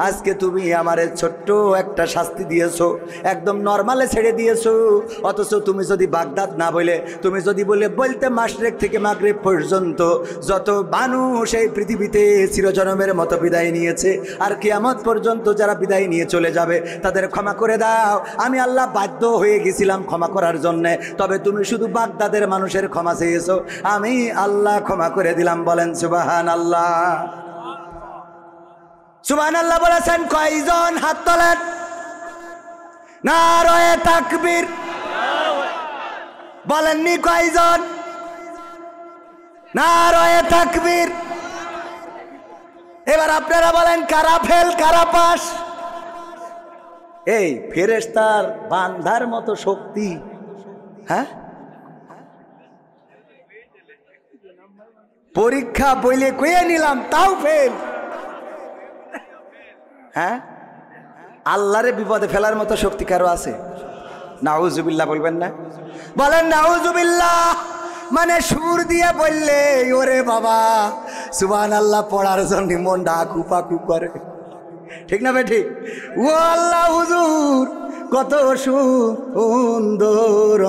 আজকে তুমি আমারে ছোট্ট একটা শাস্তি দিয়েছো, একদম নরমালে ছেড়ে দিয়েছো। অথচ তুমি যদি বাগদাদ না বলে, তুমি যদি বলতে মাশরিক থেকে মাগরিব পর্যন্ত যত মানুষ এই পৃথিবীতে চিরজনমের মতো বিদায় নিয়েছে আর কিয়ামত পর্যন্ত যারা বিদায় নিয়ে চলে যাবে তাদের ক্ষমা করে দাও, আমি আল্লাহ বাধ্য হয়ে গেছিলাম ক্ষমা করার জন্যে, তবে তুমি শুধু বাগদাদের মানুষের ক্ষমা চেয়েছো, আমি আল্লাহ ক্ষমা করে দিলাম। বলেন সুবহানাল্লাহ। সুবহানাল্লাহ বলেছেন কয়জন? হাত তোলেন। নারায়ে তাকবীর। বলেননি কয়জন? নারায়ে তাকবীর। এবার আপনারা বলেন কারা ফেল কারা পাস? এই ফেরেশতার বান্ধার মতো শক্তি, হ্যাঁ? পরীক্ষা বইলে কয়ে নিলাম তাও ফেল, হ্যাঁ? আল্লাহরে বিপদে ফেলার মতো শক্তি কারো আছে? নাউজুবিল্লাহ বলবেন না? বলেন নাউজুবিল্লাহ। মানে সুর দিয়ে বললে ওরে বাবা সুবহানাল্লাহ পড়ার জন্য মন ডাকু পাকু করে, ঠিক না ভাই? ঠিক। ও আল্লাহ হুজুর কত সুন্দর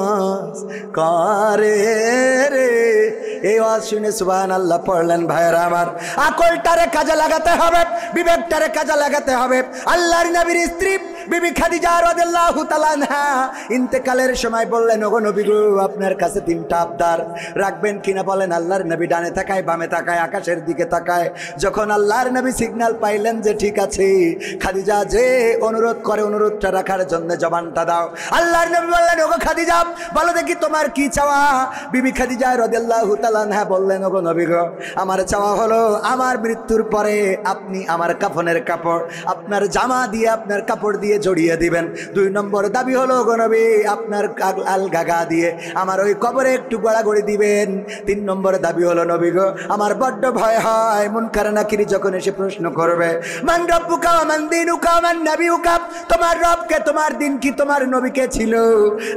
করে রে, এই ওয়াজ শুনে সুবহানাল্লাহ পড়লেন। ভাইরা আমার, আকলটারে কাজে লাগাতে হবে, বিবেকটারে কাজে লাগাতে হবে। আল্লাহর নবীর স্ত্রী বিবি খাদিজা রাদিয়াল্লাহু তাআলা আনহা ইন্তেকালের সময় বললেন, ওগো নবী গো, আপনার কাছে তিনটা আবদার রাখবেন কিনা বলেন। আল্লাহর নবী ডানে তাকায়, বামে তাকায়, আকাশের দিকে তাকায়। যখন আল্লাহর নবী সিগন্যাল পাইলেন যে ঠিক আছে, খাদিজা যে অনুরোধ করে অনুরোধটা রাখার জন্য জবানটা দাও। আল্লাহর নবী বললেন, ওগো খাদিজা বলো দেখি তোমার কি চাওয়া? বিবি খাদিজা রাদিয়াল্লাহু তাআলা আনহা বললেন, ওগো নবী গো, আমার চাওয়া হলো আমার মৃত্যুর পরে আপনি আমার কাফনের কাপড় আপনার জামা দিয়ে, আপনার কাপড় দিয়ে জড়িয়ে দিবেন। 2 নম্বর দাবি হলো গো নবী, আপনার আলগা গা দিয়ে আমার ওই কবরে একটু গড়াগড়ি দিবেন। 3 নম্বর দাবি হলো নবী গো, আমার বড্ড ভয় হয় মুনকার নাকির যখন এসে প্রশ্ন করবে, মান রব্বুকা ওয়া মান দীনুকা ওয়া মান নাবিয়ুকা, তোমার রবকে, তোমার দিন কি, তোমার নবীকে ছিল,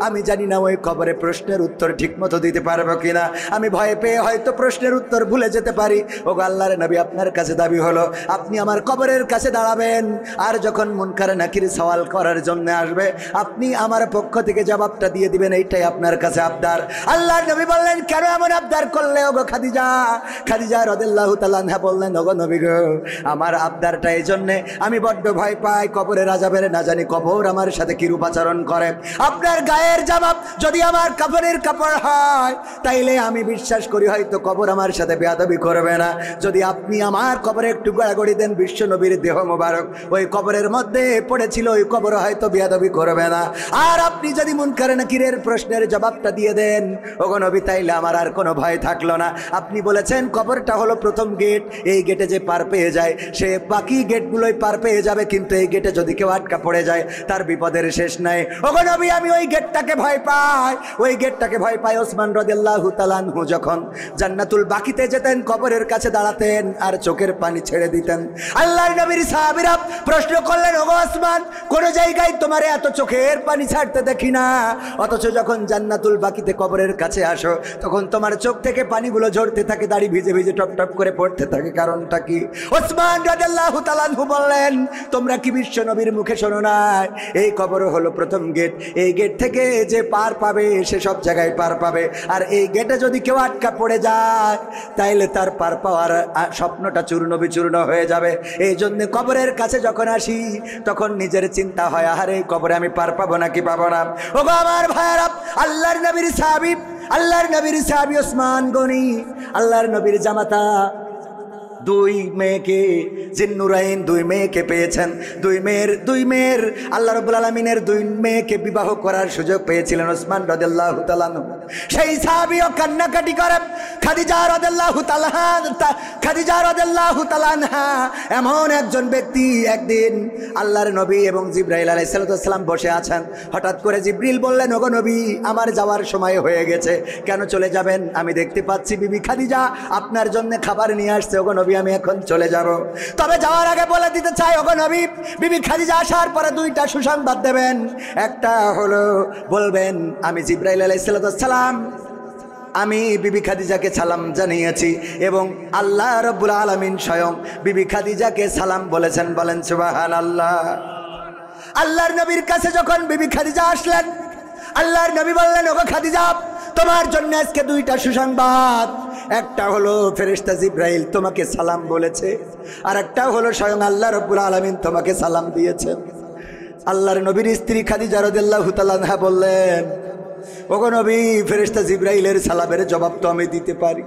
আমি জানি না ওই কবরে প্রশ্নের উত্তর ঠিক মতো দিতে পারবো কিনা, আমি ভয় পেয়ে হয়তো প্রশ্নের উত্তর ভুলে যেতে পারি। ওগো আল্লাহর নবী, আপনার কাছে দাবি হলো আপনি আমার কবরের কাছে দাঁড়াবেন, আর যখন মুনকার নাকির সওয়াল করার জন্য আসবে আপনি আমার পক্ষ থেকে জবাবটা দিয়ে দিবেন, এইটাই আপনার কাছে আবদার। আল্লাহর নবী বললেন, কেন এমন আবদার করলে ওগো খাদিজা? খাদিজা রাদিয়াল্লাহু তাআলা আনহা বললেন, ওগো নবী গো, আমার আবদারটা এই জন্যে আমি বড্ড ভয় পাই কবরের আযাবের, না জানি কবর আমার সাথে কিরূপ আচরণ করে। আপনার গায়ের জামা যদি আমার কাফনের কাপড় হয় তাইলে আমি বিশ্বাস করি হয়তো কবর আমার সাথে বেয়াদবি করবে না। যদি আপনি আমার কবরে একটু গড়াগড়ি দেন, বিশ্ব নবীর দেহ মোবারক ওই কবরের মধ্যে পড়েছিল, ওই কবর হয়তো বেয়াদবি করবে না। আর আপনি যদি মুনকার নাকিরের প্রশ্নের জবাবটা দিয়ে দেন ওগো নবী, তাইলে আমার আর কোনো ভয় থাকলো না। আপনি বলেছেন কবরটা হলো প্রথম গেট, এই গেটে যে পার পেয়ে যায় সে বাকি গেটগুলোই পার পেয়ে যাবে, কিন্তু এই গেটে যদি কেউ আটকা পড়ে যায় তার বিপদের শেষ নাই। ওগো নবী, আমি ওই গেটটাকে ভয় পাই, ওই গেটটাকে ভয় পাই। ওসমান রাদিয়াল্লাহু তাআলা আনহু যখন জান্নাতুল বাকিতে যেতেন, কবরের কাছে দাঁড়াতেন আর চোখের পানি ছেড়ে দিতেন। আল্লাহর নবীর সাহাবীরা প্রশ্ন করলেন, ওগো ওসমান, কোন জায়গায় তোমার এত চোখের পানি ছাড়তে দেখি না, অথচ যখন জান্নাতুল বাকিতে কবরের কাছে আসো তখন তোমার চোখ থেকে পানিগুলো ঝরতে থাকে, দাড়ি ভিজে ভিজে টপ টপ করে পড়তে থাকে, কারণটা কি? ওসমান রাদিয়াল্লাহু তাআলা আনহু বললেন, তোমরা কি বিশ্ব নবীর মুখে শোনো না, এই কবর হলো প্রথম গেট, এই গেট থেকে যে পার পাবে সে সব জায়গায় পার পাবে, আর এই গেটে যদি কেউ আটকা পড়ে যায় তাইলে তার পার পাওয়ার স্বপ্নটা চূর্ণ বিচূর্ণ হয়ে যাবে। এই জন্য কবরের কাছে যখন আসি তখন নিজের চিন্তা হয়, আরে কবরে আমি পার পাবো নাকি পাবো না। ওগো আমার ভাইয়েরা, আল্লাহর নবীর সাহাবী ওসমান গনি, আল্লাহর নবীর জামাতা, 2 মেয়েকে জিন্নুরাইন 2 মেয়েকে পেয়েছেন। 2 মেয়ের আল্লাহ রাব্বুল আলামিনের 2 মেয়েকে বিবাহ করার সুযোগ পেয়েছিলেন ওসমান রাদিয়াল্লাহু তাআলা আনহু। সেই সাহাবীও কান্নাকাটি করে খাদিজা রাদিয়াল্লাহু তাআলা আনহা এমন একজন ব্যক্তি, একদিন আল্লাহর নবী এবং জিবরাইল আলাইহিস সালাম বসে আছেন। হঠাৎ করে জিবরিল বললেন, ওগো নবী, আমার যাওয়ার সময় হয়ে গেছে, কেন চলে যাবেন? আমি দেখতে পাচ্ছি বিবি খাদিজা আপনার জন্য খাবার নিয়ে আসছে। ওগো নবী, আমি এখন চলে যাব, তবে যাওয়ার আগে বলে দিতে চাই, ওগো নবী, বিবি খাদিজা আসার পরে দুইটা সুসংবাদ দেবেন। একটা হলো বলবেন, আমি জিবরাইল আলাইহিস সালাম আমি বিবি খাদিজাকে সালাম জানিয়েছি এবং আল্লাহ রাব্বুল আলামিন স্বয়ং বিবি খাদিজাকে সালাম বলেছেন। বলেন সুবহানাল্লাহ। আল্লাহর নবীর কাছে যখন বিবি খাদিজা আসলেন, আল্লাহর নবী বললেন, ওগো খাদিজা, তোমার জন্য আজকে দুইটা সুসংবাদ। একটা হলো ফেরেশতা জিবরাইল তোমাকে সালাম বলেছে, আর একটা হলো স্বয়ং আল্লাহ রাব্বুল আলামিন তোমাকে সালাম দিয়েছেন। আল্লাহর নবীর স্ত্রী খাদিজা রাদিয়াল্লাহু তাআলা আনহা বললেন, ওগো নবী, ফেরেশতা জিবরাইলের সালামের জবাব তো আমি দিতে পারি,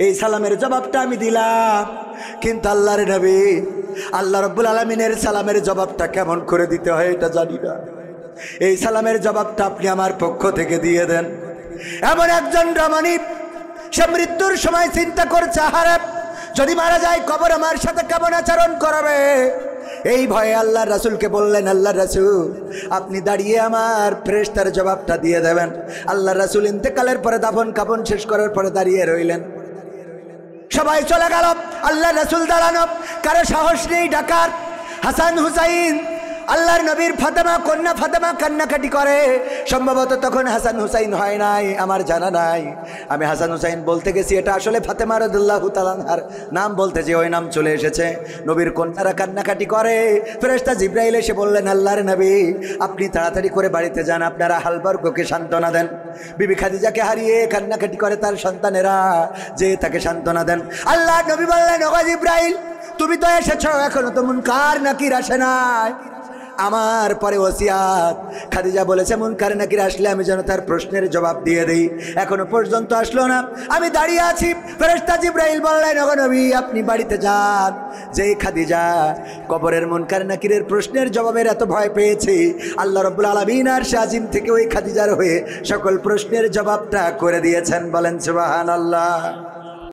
এই সালামের জবাবটা আমি দিলাম, কিন্তু আল্লাহর নবী আল্লাহ রাব্বুল আলামিনের সালামের জবাবটা কেমন করে দিতে হয় এটা জানি না, এই সালামের জবাবটা আপনি আমার পক্ষ থেকে দিয়ে দেন। এমন একজন রমণী, সে মৃত্যুর সময় চিন্তা করছে, আহারে যদি মারা যায় কবর আমার সাথে কেমন আচরণ করবে। এই ভয়ে আল্লাহ রাসূলকে বললেন, আল্লাহ রাসূল, আপনি দাঁড়িয়ে আমার ফেরেশতার জবাবটা দিয়ে দেবেন। আল্লাহ রাসূল ইন্তেকালের পরে দাফন কাফন শেষ করার পরে দাঁড়িয়ে রইলেন। সবাই চলে গেল, আল্লাহ রাসূল দাঁড়ানো, কারো সাহস নেই ডাকার। হাসান হুসাইন, আল্লাহর নবীর ফাতেমা, কন্যা ফাতেমা কান্নাকাটি করে। সম্ভবত তখন হাসান হুসাইন হয় নাই, আমার জানা নাই। আমি হাসান হুসাইন বলতে গেছি, এটা আসলে ফাতেমা রাদিয়াল্লাহু তাআলা আনহার নাম বলতে যে ওই নাম চলে এসেছে। নবীর কন্যারা কান্নাকাটি করে। ফেরেশতা জিবরাইল এসে বললেন, আল্লাহর নবী, আপনি তাড়াতাড়ি করে বাড়িতে যান, আপনারা হালবার্গকে সান্ত্বনা দেন। বিবি খাদিজাকে হারিয়ে কান্নাকাটি করে তার সন্তানেরা, যে তাকে সান্ত্বনা দেন। আল্লাহর নবী বললেন, ওগো জিবরাইল, তুমি তো এসেছো, এখনো তো মুনকার নাকির আসে নাই। আমার পরে ওসিয়াত, খাদিজা বলেছে মুনকার নাকির আসলে আমি যেন তার প্রশ্নের জবাব দিয়ে দেই, এখনো পর্যন্ত আসলো না, আমি দাঁড়িয়ে আছি। ফেরেশতা জিবরাইল বললেন, ওগো নবী, আপনি বাড়িতে যান। যেই খাদিজা কবরের মুনকার নাকিরের প্রশ্নের জবাবের এত ভয় পেয়েছে, আল্লাহ রাব্বুল আলামিন আরশে আজিম থেকে ওই খাদিজার হয়ে সকল প্রশ্নের জবাবটা করে দিয়েছেন। বলেন সুবহানাল্লাহ।